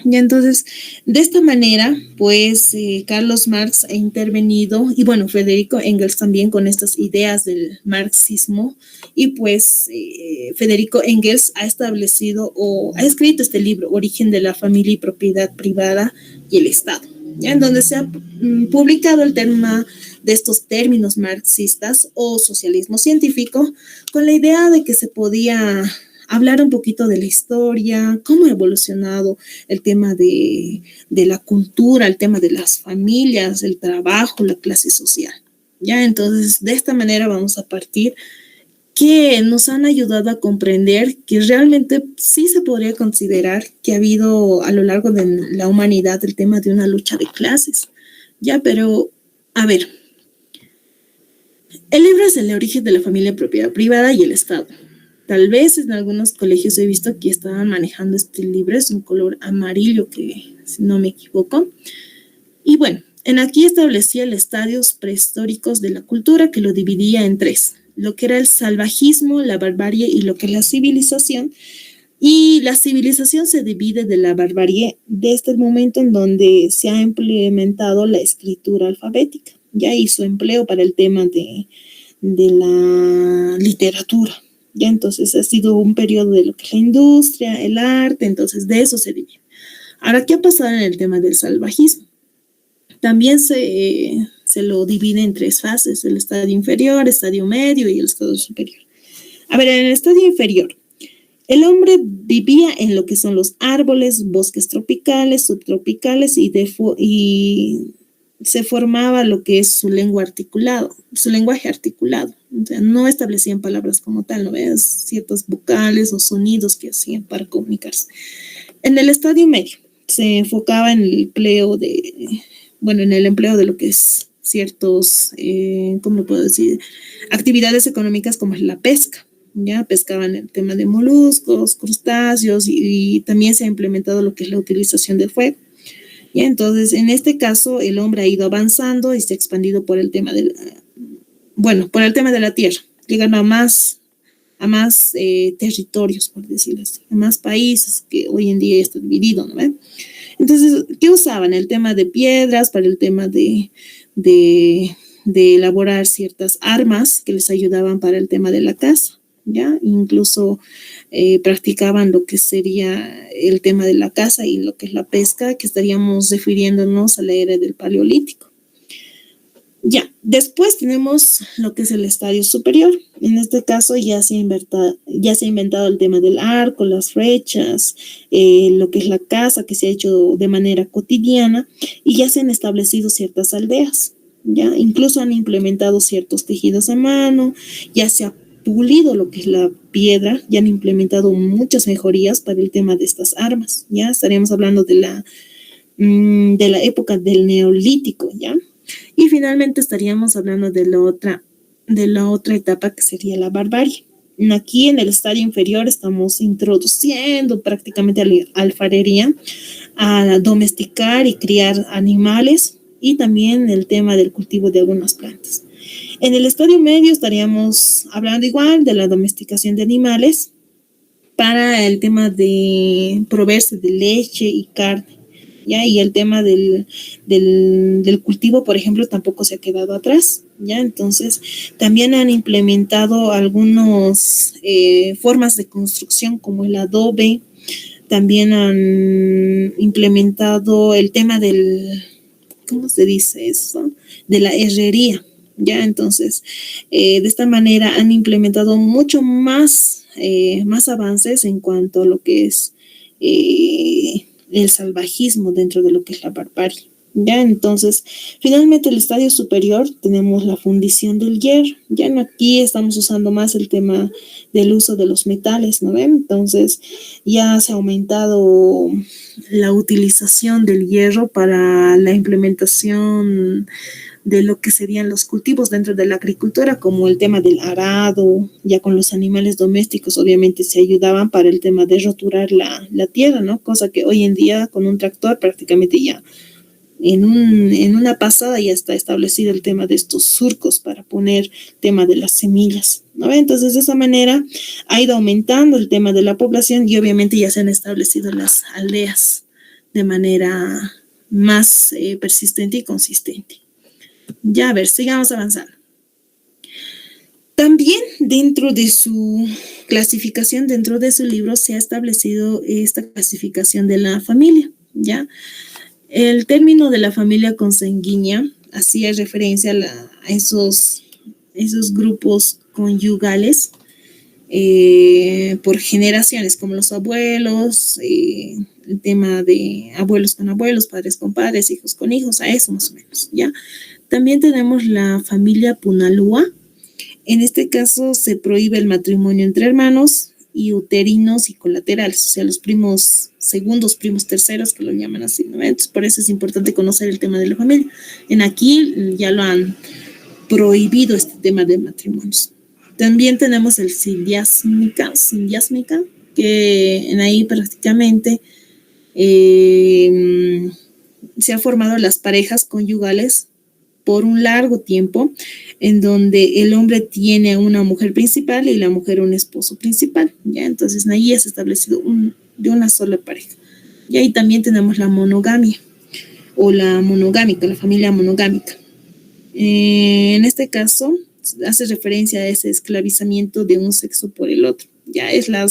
Y entonces, de esta manera, pues Carlos Marx ha intervenido y bueno, Federico Engels también con estas ideas del marxismo y pues Federico Engels ha establecido o ha escrito este libro, Origen de la familia y propiedad privada y el Estado, ¿ya? En donde se ha publicado el tema de estos términos marxistas o socialismo científico con la idea de que se podía hablar un poquito de la historia, cómo ha evolucionado el tema de la cultura, el tema de las familias, el trabajo, la clase social. Ya, entonces, de esta manera vamos a partir que nos han ayudado a comprender que realmente sí se podría considerar que ha habido a lo largo de la humanidad el tema de una lucha de clases. Ya, pero, a ver, el libro es El origen de la familia, propiedad privada y el Estado. Tal vez en algunos colegios he visto que estaban manejando este libro, es un color amarillo que, si no me equivoco. Y bueno, aquí establecía el estadios prehistóricos de la cultura que lo dividía en tres, lo que era el salvajismo, la barbarie y lo que es la civilización. Y la civilización se divide de la barbarie desde el momento en donde se ha implementado la escritura alfabética, ya hizo empleo para el tema de la literatura. Ya, entonces ha sido un periodo de lo que es la industria, el arte, entonces de eso se divide. Ahora, ¿qué ha pasado en el tema del salvajismo? También se lo divide en tres fases, el estadio inferior, estadio medio y el estadio superior. A ver, en el estadio inferior, el hombre vivía en lo que son los árboles, bosques tropicales, subtropicales y se formaba lo que es su lenguaje articulado. O sea, no establecían palabras como tal, ¿no ves? Ciertas vocales o sonidos que hacían para comunicarse. En el estadio medio se enfocaba en el empleo de lo que es ciertos, ¿cómo lo puedo decir? Actividades económicas como la pesca. Ya pescaban el tema de moluscos, crustáceos y también se ha implementado lo que es la utilización del fuego. Y entonces, en este caso, el hombre ha ido avanzando y se ha expandido por el tema de la tierra. llegando a más territorios, por decirlo así, a más países que hoy en día está dividido, ¿no? Entonces, ¿qué usaban? El tema de piedras para el tema de, de elaborar ciertas armas que les ayudaban para el tema de la caza, ¿ya? Incluso practicaban lo que sería el tema de la caza y lo que es la pesca, que estaríamos refiriéndonos a la era del Paleolítico. Ya, después tenemos lo que es el estadio superior. En este caso ya se ha inventado el tema del arco, las flechas, lo que es la caza que se ha hecho de manera cotidiana y ya se han establecido ciertas aldeas. Ya, incluso han implementado ciertos tejidos a mano, ya se ha pulido lo que es la piedra, ya han implementado muchas mejorías para el tema de estas armas. Ya estaríamos hablando de la época del Neolítico, ¿ya? Y finalmente estaríamos hablando de la otra etapa que sería la barbarie. Aquí en el estadio inferior estamos introduciendo prácticamente a la alfarería, a domesticar y criar animales y también el tema del cultivo de algunas plantas. En el estadio medio estaríamos hablando igual de la domesticación de animales para el tema de proveerse de leche y carne. ¿Ya? Y el tema del cultivo, por ejemplo, tampoco se ha quedado atrás, ¿ya? Entonces, también han implementado algunas formas de construcción como el adobe, también han implementado el tema ¿cómo se dice eso? De la herrería, ¿ya? Entonces, de esta manera han implementado mucho más avances en cuanto a lo que es el salvajismo dentro de lo que es la barbarie. Ya, entonces, finalmente el estadio superior tenemos la fundición del hierro. Ya aquí estamos usando más el tema del uso de los metales, ¿no ven? Entonces, ya se ha aumentado la utilización del hierro para la implementación de lo que serían los cultivos dentro de la agricultura, como el tema del arado, ya con los animales domésticos obviamente se ayudaban para el tema de roturar la tierra, ¿no? Cosa que hoy en día con un tractor prácticamente ya en una pasada ya está establecido el tema de estos surcos para poner tema de las semillas, ¿no? Entonces de esa manera ha ido aumentando el tema de la población y obviamente ya se han establecido las aldeas de manera más persistente y consistente. Ya, a ver, sigamos avanzando. También dentro de su clasificación, dentro de su libro, se ha establecido esta clasificación de la familia, ¿ya? El término de la familia consanguínea hacía referencia a esos grupos conyugales por generaciones, como los abuelos, el tema de abuelos con abuelos, padres con padres, hijos con hijos, a eso más o menos, ¿ya? También tenemos la familia Punalúa. En este caso se prohíbe el matrimonio entre hermanos y uterinos y colaterales, o sea, los primos segundos, primos terceros, que lo llaman así, ¿no? Entonces, por eso es importante conocer el tema de la familia. En aquí ya lo han prohibido este tema de matrimonios. También tenemos el sindiásmica, que en ahí prácticamente se han formado las parejas conyugales por un largo tiempo, en donde el hombre tiene a una mujer principal y la mujer un esposo principal, ¿ya? Entonces ahí es establecido de una sola pareja. Y ahí también tenemos la monogamia, o la monogámica, la familia monogámica. En este caso, hace referencia a ese esclavizamiento de un sexo por el otro. Ya es la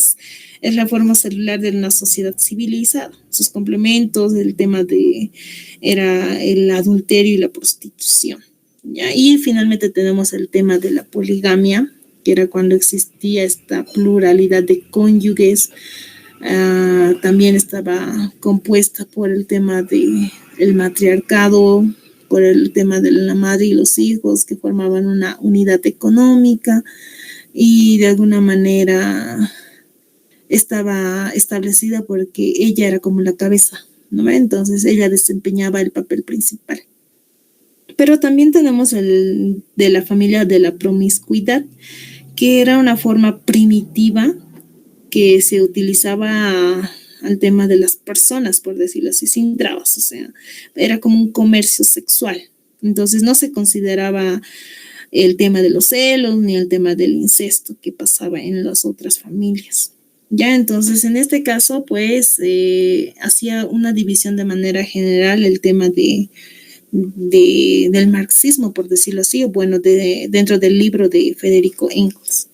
forma celular de una sociedad civilizada. Sus complementos, el tema era el adulterio y la prostitución. ¿Ya? Y finalmente tenemos el tema de la poligamia, que era cuando existía esta pluralidad de cónyuges. También estaba compuesta por el tema del matriarcado, por el tema de la madre y los hijos que formaban una unidad económica y de alguna manera estaba establecida porque ella era como la cabeza, ¿no? Entonces ella desempeñaba el papel principal. Pero también tenemos el de la familia de la promiscuidad, que era una forma primitiva que se utilizaba al tema de las personas, por decirlo así, sin trabas, o sea, era como un comercio sexual. Entonces no se consideraba el tema de los celos ni el tema del incesto que pasaba en las otras familias. Ya, entonces en este caso, pues, hacía una división de manera general el tema del marxismo, por decirlo así, o bueno, dentro del libro de Federico Engels.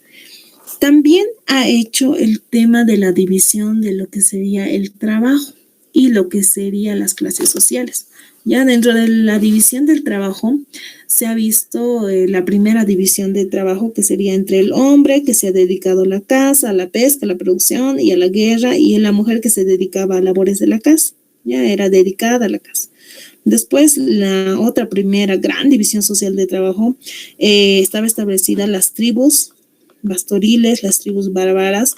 También ha hecho el tema de la división de lo que sería el trabajo y lo que serían las clases sociales. Ya dentro de la división del trabajo se ha visto la primera división de trabajo, que sería entre el hombre que se ha dedicado a la caza, a la pesca, a la producción y a la guerra, y la mujer que se dedicaba a labores de la casa, ya era dedicada a la casa. Después, la otra primera gran división social de trabajo, estaba establecida las tribus pastoriles, las tribus bárbaras,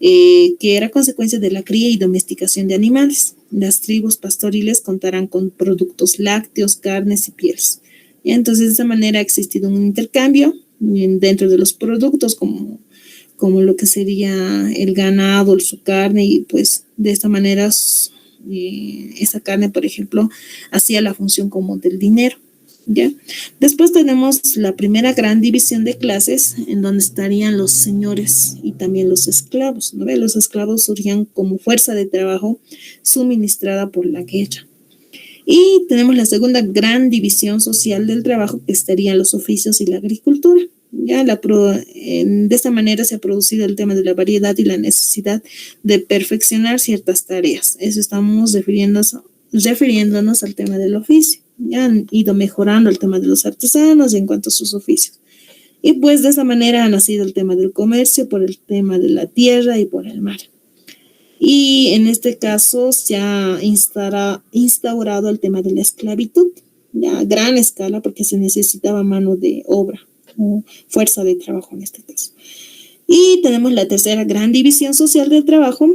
que era consecuencia de la cría y domesticación de animales. Las tribus pastoriles contarán con productos lácteos, carnes y pieles. Y entonces, de esa manera ha existido un intercambio dentro de los productos, como lo que sería el ganado, su carne, y pues de esta manera esa carne, por ejemplo, hacía la función como del dinero. ¿Ya? Después tenemos la primera gran división de clases, en donde estarían los señores y también los esclavos, ¿no? Los esclavos surgían como fuerza de trabajo suministrada por la guerra. Y tenemos la segunda gran división social del trabajo, que estarían los oficios y la agricultura. Ya de esta manera se ha producido el tema de la variedad y la necesidad de perfeccionar ciertas tareas. Eso estamos refiriéndonos al tema del oficio. Ya han ido mejorando el tema de los artesanos en cuanto a sus oficios. Y pues de esa manera ha nacido el tema del comercio, por el tema de la tierra y por el mar. Y en este caso se ha instaurado el tema de la esclavitud, ya a gran escala, porque se necesitaba mano de obra, o fuerza de trabajo en este caso. Y tenemos la tercera gran división social del trabajo,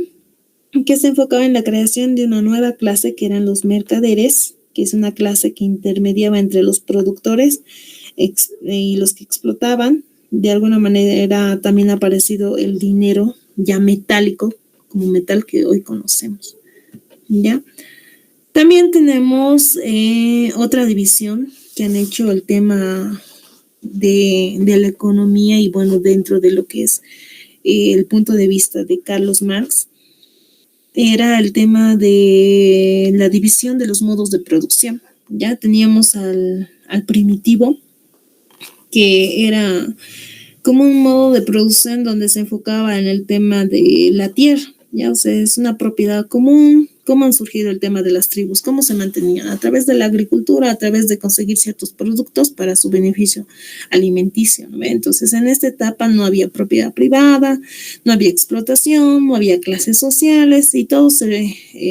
que se enfocaba en la creación de una nueva clase, que eran los mercaderes, que es una clase que intermediaba entre los productores y los que explotaban. De alguna manera también ha aparecido el dinero ya metálico, como metal que hoy conocemos. ¿Ya? También tenemos otra división que han hecho el tema de la economía, y bueno, dentro de lo que es el punto de vista de Carlos Marx, era el tema de la división de los modos de producción. Ya teníamos al primitivo, que era como un modo de producción donde se enfocaba en el tema de la tierra, ya, o sea, es una propiedad común. ¿Cómo han surgido el tema de las tribus? ¿Cómo se mantenían? A través de la agricultura, a través de conseguir ciertos productos para su beneficio alimenticio, ¿no? Entonces, en esta etapa no había propiedad privada, no había explotación, no había clases sociales, y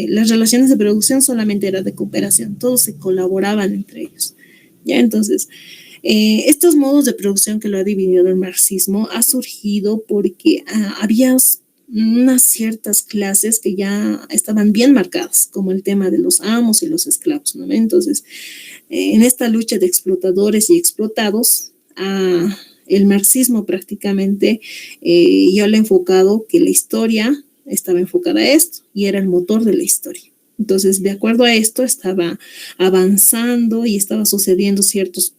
las relaciones de producción solamente eran de cooperación, todos se colaboraban entre ellos. Ya, entonces, estos modos de producción que lo ha dividido el marxismo ha surgido porque había unas ciertas clases que ya estaban bien marcadas, como el tema de los amos y los esclavos, ¿no? Entonces, en esta lucha de explotadores y explotados, el marxismo prácticamente ya le ha enfocado que la historia estaba enfocada a esto y era el motor de la historia. Entonces, de acuerdo a esto, estaba avanzando y estaba sucediendo ciertos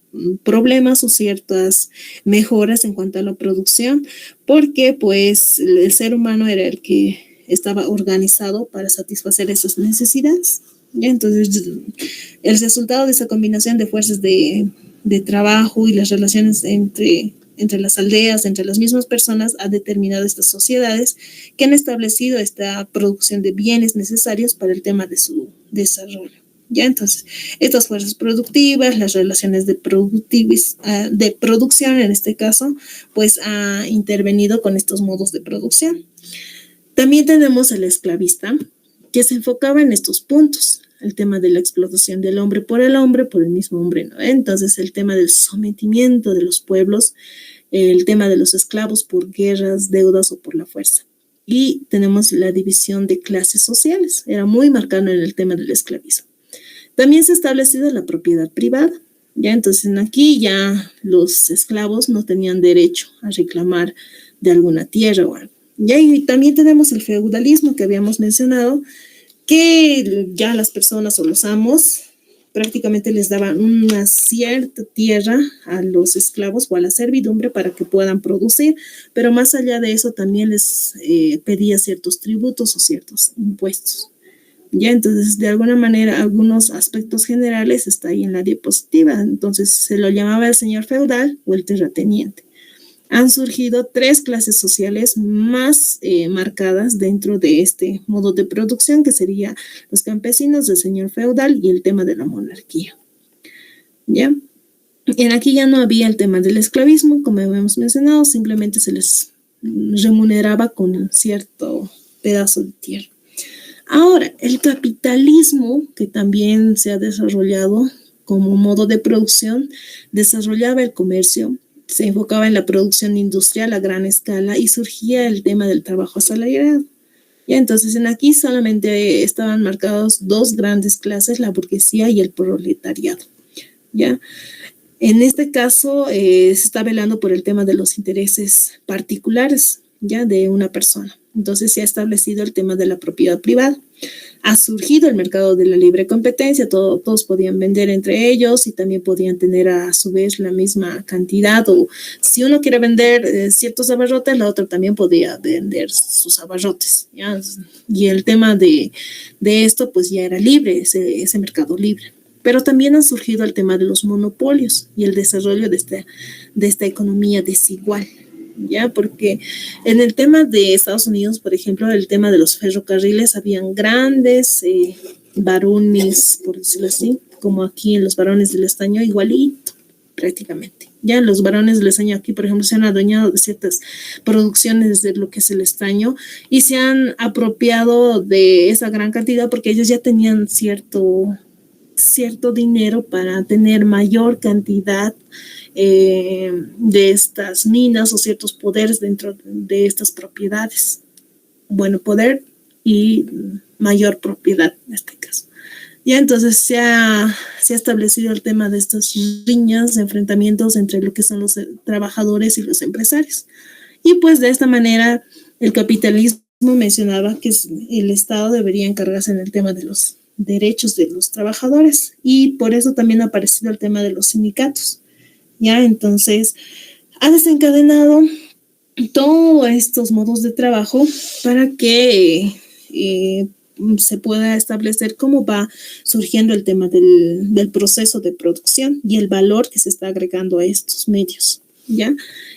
problemas o ciertas mejoras en cuanto a la producción, porque pues el ser humano era el que estaba organizado para satisfacer esas necesidades. ¿Ya? Entonces, el resultado de esa combinación de fuerzas de trabajo y las relaciones entre las aldeas, entre las mismas personas, ha determinado estas sociedades que han establecido esta producción de bienes necesarios para el tema de su desarrollo. ¿Ya? Entonces, estas fuerzas productivas, las relaciones de producción en este caso, pues ha intervenido con estos modos de producción. También tenemos al esclavista, que se enfocaba en estos puntos, el tema de la explotación del hombre, por el mismo hombre, ¿no? Entonces, el tema del sometimiento de los pueblos, el tema de los esclavos por guerras, deudas o por la fuerza. Y tenemos la división de clases sociales, era muy marcado en el tema del esclavismo. También se ha establecido la propiedad privada, ¿ya? Entonces, aquí ya los esclavos no tenían derecho a reclamar de alguna tierra o algo. ¿Ya? Y también tenemos el feudalismo que habíamos mencionado, que ya las personas o los amos prácticamente les daban una cierta tierra a los esclavos o a la servidumbre para que puedan producir, pero más allá de eso también les pedía ciertos tributos o ciertos impuestos. Ya, entonces, de alguna manera, algunos aspectos generales está ahí en la diapositiva. Entonces, se lo llamaba el señor feudal o el terrateniente. Han surgido tres clases sociales más marcadas dentro de este modo de producción, que serían los campesinos, el señor feudal y el tema de la monarquía. ¿Ya? En aquí ya no había el tema del esclavismo, como hemos mencionado, simplemente se les remuneraba con cierto pedazo de tierra. Ahora, el capitalismo, que también se ha desarrollado como modo de producción, desarrollaba el comercio, se enfocaba en la producción industrial a gran escala y surgía el tema del trabajo asalariado. Ya, entonces, en aquí solamente estaban marcados dos grandes clases, la burguesía y el proletariado. ¿Ya? En este caso, se está velando por el tema de los intereses particulares, ya, de una persona. Entonces se ha establecido el tema de la propiedad privada. Ha surgido el mercado de la libre competencia, todos podían vender entre ellos y también podían tener a su vez la misma cantidad, o si uno quiere vender ciertos abarrotes, la otra también podía vender sus abarrotes, ¿ya? Y el tema de esto pues ya era libre, ese mercado libre. Pero también han surgido el tema de los monopolios y el desarrollo de esta economía desigual, ¿ya? Porque en el tema de Estados Unidos, por ejemplo, el tema de los ferrocarriles, habían grandes varones, por decirlo así, como aquí en los varones del estaño, igualito, prácticamente. Ya los varones del estaño aquí, por ejemplo, se han adueñado de ciertas producciones de lo que es el estaño y se han apropiado de esa gran cantidad porque ellos ya tenían cierto dinero para tener mayor cantidad de estas minas o ciertos poderes dentro de estas propiedades. Bueno, poder y mayor propiedad en este caso. Ya entonces se ha establecido el tema de estas riñas, de enfrentamientos entre lo que son los trabajadores y los empresarios. Y pues de esta manera el capitalismo mencionaba que el Estado debería encargarse en el tema de los derechos de los trabajadores y por eso también ha aparecido el tema de los sindicatos. Ya, entonces ha desencadenado todos estos modos de trabajo para que se pueda establecer cómo va surgiendo el tema del proceso de producción y el valor que se está agregando a estos medios, ¿ya?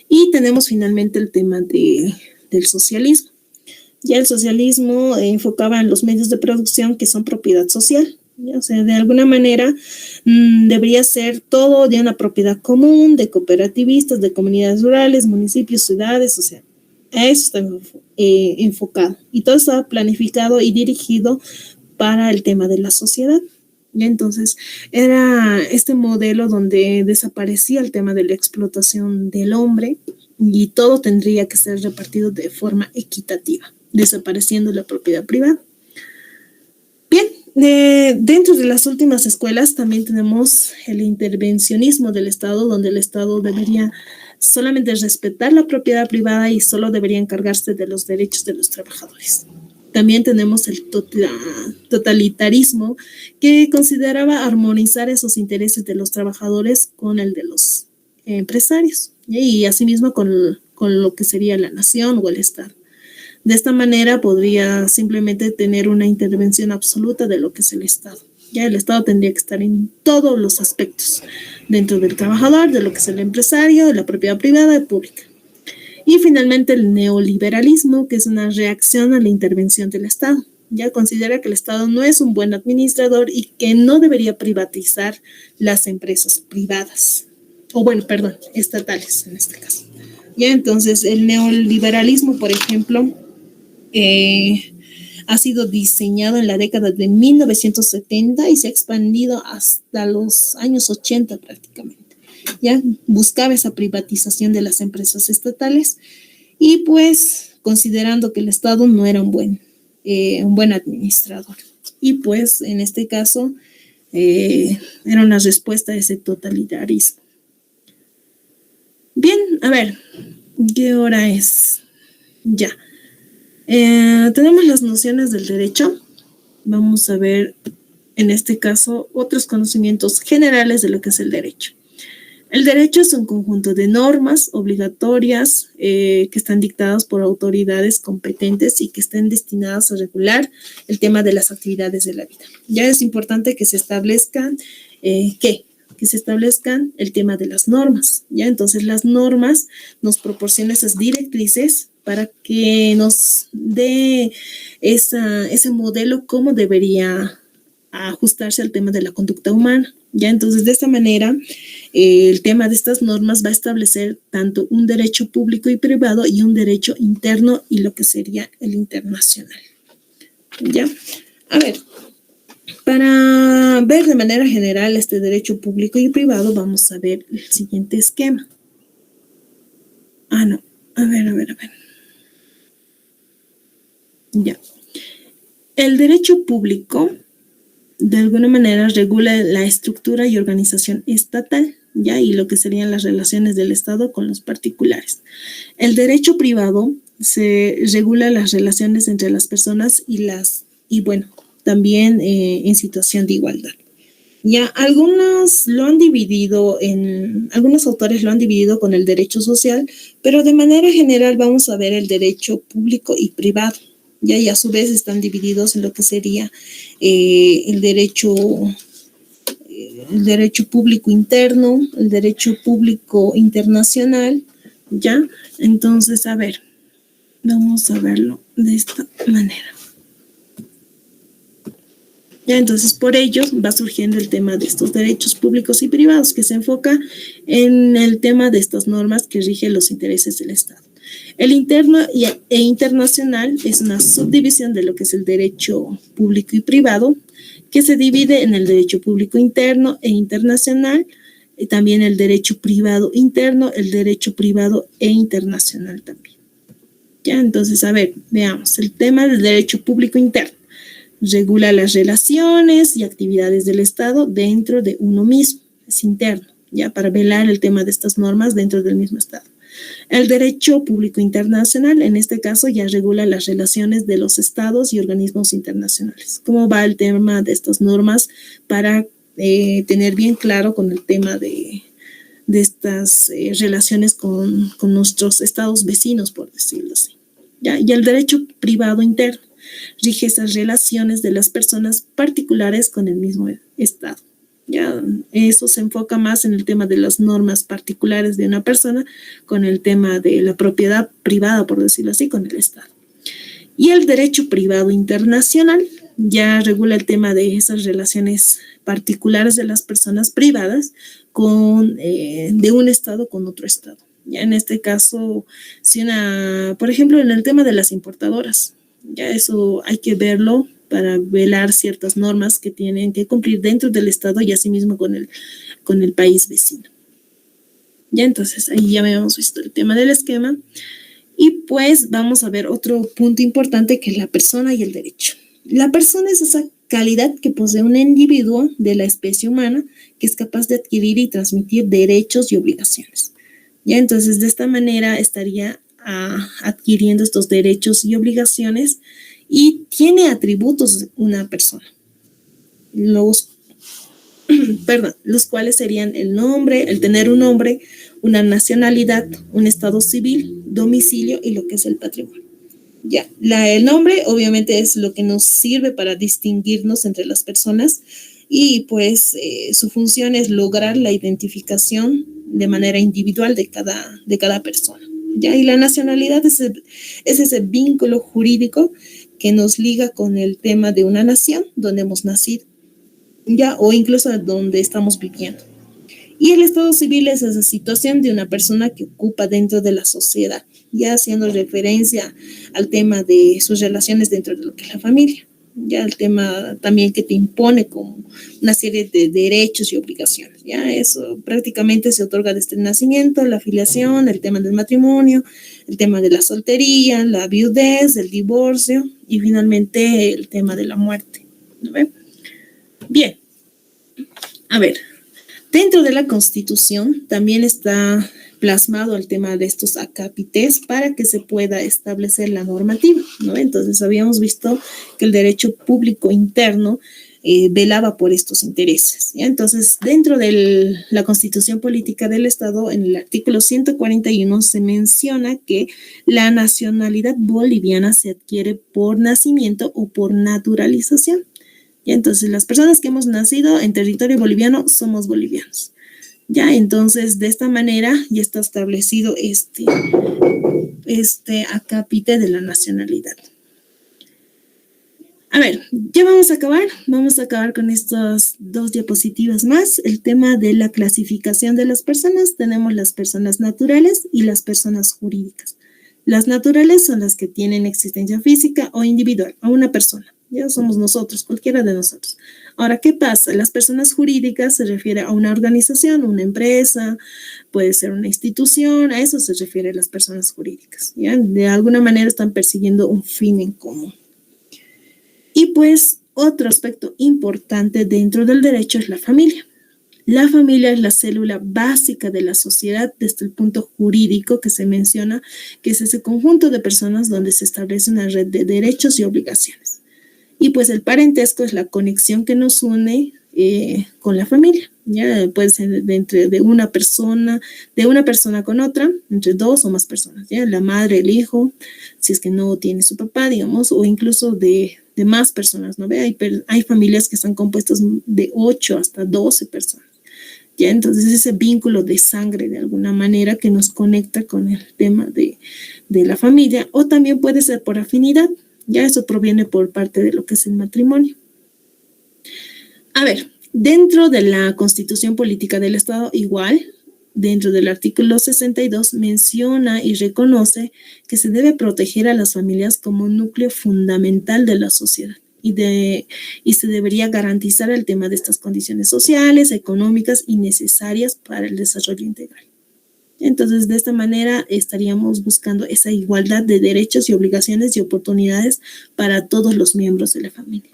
Y tenemos finalmente el tema del socialismo. Ya el socialismo enfocaba en los medios de producción que son propiedad social. ¿Ya? O sea, de alguna manera debería ser todo de una propiedad común, de cooperativistas, de comunidades rurales, municipios, ciudades, o sea, a eso está enfocado. Y todo está planificado y dirigido para el tema de la sociedad. ¿Ya? Entonces, era este modelo donde desaparecía el tema de la explotación del hombre y todo tendría que ser repartido de forma equitativa, desapareciendo la propiedad privada. Bien, dentro de las últimas escuelas también tenemos el intervencionismo del Estado, donde el Estado debería solamente respetar la propiedad privada y solo debería encargarse de los derechos de los trabajadores. También tenemos el totalitarismo, que consideraba armonizar esos intereses de los trabajadores con el de los empresarios y asimismo con lo que sería la nación o el Estado. De esta manera podría simplemente tener una intervención absoluta de lo que es el Estado. Ya el Estado tendría que estar en todos los aspectos, dentro del trabajador, de lo que es el empresario, de la propiedad privada y pública. Y finalmente el neoliberalismo, que es una reacción a la intervención del Estado. Ya considera que el Estado no es un buen administrador y que no debería privatizar las empresas privadas, estatales en este caso. Ya entonces el neoliberalismo, por ejemplo, ha sido diseñado en la década de 1970 y se ha expandido hasta los años 80 prácticamente. Ya buscaba esa privatización de las empresas estatales y pues considerando que el Estado no era un buen administrador. Y pues en este caso era una respuesta a ese totalitarismo. Bien, a ver, ¿qué hora es? Ya. Tenemos las nociones del derecho. Vamos a ver en este caso, otros conocimientos generales de lo que es el derecho. El derecho es un conjunto de normas obligatorias que están dictadas por autoridades competentes y que estén destinadas a regular el tema de las actividades de la vida. Ya es importante que se establezcan que se establezcan el tema de las normas. Ya entonces las normas nos proporcionan esas directrices para que nos dé ese modelo cómo debería ajustarse al tema de la conducta humana. Ya entonces de esta manera el tema de estas normas va a establecer tanto un derecho público y privado y un derecho interno y lo que sería el internacional. Ya, a ver, para ver de manera general este derecho público y privado vamos a ver el siguiente esquema. No, a ver. Ya. El derecho público de alguna manera regula la estructura y organización estatal, ¿ya? Y lo que serían las relaciones del Estado con los particulares. El derecho privado se regula las relaciones entre las personas y bueno, también en situación de igualdad. Ya, algunos autores lo han dividido con el derecho social, pero de manera general vamos a ver el derecho público y privado. Ya, y a su vez están divididos en lo que sería el derecho público interno, el derecho público internacional, ¿ya? Entonces, a ver, vamos a verlo de esta manera. Ya, entonces, por ello va surgiendo el tema de estos derechos públicos y privados, que se enfoca en el tema de estas normas que rigen los intereses del Estado. El interno e internacional es una subdivisión de lo que es el derecho público y privado, que se divide en el derecho público interno e internacional, y también el derecho privado interno, el derecho privado e internacional también. Ya, entonces, a ver, veamos el tema del derecho público interno. Regula las relaciones y actividades del Estado dentro de uno mismo, es interno, ya para velar el tema de estas normas dentro del mismo Estado. El derecho público internacional, en este caso, ya regula las relaciones de los estados y organismos internacionales. ¿Cómo va el tema de estas normas para tener bien claro con el tema de estas relaciones con nuestros estados vecinos, por decirlo así? ¿Ya? Y el derecho privado interno rige esas relaciones de las personas particulares con el mismo estado. Ya, eso se enfoca más en el tema de las normas particulares de una persona con el tema de la propiedad privada, por decirlo así, con el Estado. Y el derecho privado internacional ya regula el tema de esas relaciones particulares de las personas privadas de un Estado con otro Estado. Ya en este caso, por ejemplo, en el tema de las importadoras, ya eso hay que verlo para velar ciertas normas que tienen que cumplir dentro del Estado y asimismo con el país vecino. Ya entonces, ahí ya habíamos visto el tema del esquema. Y pues vamos a ver otro punto importante que es la persona y el derecho. La persona es esa calidad que posee un individuo de la especie humana que es capaz de adquirir y transmitir derechos y obligaciones. Ya entonces, de esta manera estaría adquiriendo estos derechos y obligaciones y tiene atributos una persona, los cuales serían el nombre, el tener un nombre, una nacionalidad, un estado civil, domicilio y lo que es el patrimonio. Ya, el nombre obviamente es lo que nos sirve para distinguirnos entre las personas y pues su función es lograr la identificación de manera individual de cada persona. ¿Ya? Y la nacionalidad es ese vínculo jurídico que nos liga con el tema de una nación donde hemos nacido, ¿ya? O incluso donde estamos viviendo. Y el estado civil es esa situación de una persona que ocupa dentro de la sociedad, ya haciendo referencia al tema de sus relaciones dentro de lo que es la familia. Ya el tema también que te impone como una serie de derechos y obligaciones. Ya eso prácticamente se otorga desde el nacimiento, la filiación, el tema del matrimonio, el tema de la soltería, la viudez, el divorcio y finalmente el tema de la muerte. ¿No ve? Bien, a ver, dentro de la Constitución también está plasmado el tema de estos acápites para que se pueda establecer la normativa, ¿no? Entonces habíamos visto que el derecho público interno velaba por estos intereses, ¿ya? Entonces, dentro de la Constitución Política del Estado, en el artículo 141 se menciona que la nacionalidad boliviana se adquiere por nacimiento o por naturalización. ¿Ya? Entonces, las personas que hemos nacido en territorio boliviano somos bolivianos. Ya, entonces, de esta manera ya está establecido este acápite de la nacionalidad. A ver, ya vamos a acabar con estas 2 diapositivas más. El tema de la clasificación de las personas. Tenemos las personas naturales y las personas jurídicas. Las naturales son las que tienen existencia física o individual, a una persona. Ya somos nosotros, cualquiera de nosotros. Ahora, ¿qué pasa? Las personas jurídicas se refiere a una organización, una empresa, puede ser una institución, a eso se refiere las personas jurídicas. ¿Ya? De alguna manera están persiguiendo un fin en común. Y pues otro aspecto importante dentro del derecho es la familia. La familia es la célula básica de la sociedad desde el punto jurídico que se menciona, que es ese conjunto de personas donde se establece una red de derechos y obligaciones. Y pues el parentesco es la conexión que nos une con la familia. Ya puede ser de una persona con otra, entre 2 o más personas, ya la madre, el hijo, si es que no tiene su papá, digamos, o incluso de más personas, ¿no ve? Hay familias que están compuestas de 8 hasta 12 personas. Ya, entonces ese vínculo de sangre de alguna manera que nos conecta con el tema de la familia, o también puede ser por afinidad. Ya eso proviene por parte de lo que es el matrimonio. A ver, dentro de la Constitución Política del Estado, igual, dentro del artículo 62, menciona y reconoce que se debe proteger a las familias como un núcleo fundamental de la sociedad y se debería garantizar el tema de estas condiciones sociales, económicas y necesarias para el desarrollo integral. Entonces, de esta manera estaríamos buscando esa igualdad de derechos y obligaciones y oportunidades para todos los miembros de la familia.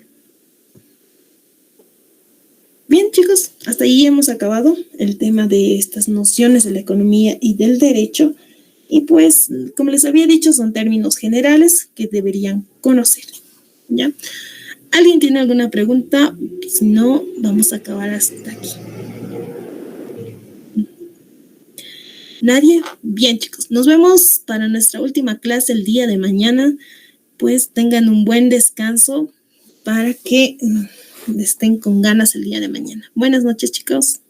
Bien, chicos, hasta ahí hemos acabado el tema de estas nociones de la economía y del derecho. Y pues, como les había dicho, son términos generales que deberían conocer. ¿Ya? ¿Alguien tiene alguna pregunta? Si no, vamos a acabar hasta aquí. ¿Nadie? Bien, chicos, nos vemos para nuestra última clase el día de mañana. Pues tengan un buen descanso para que estén con ganas el día de mañana. Buenas noches, chicos.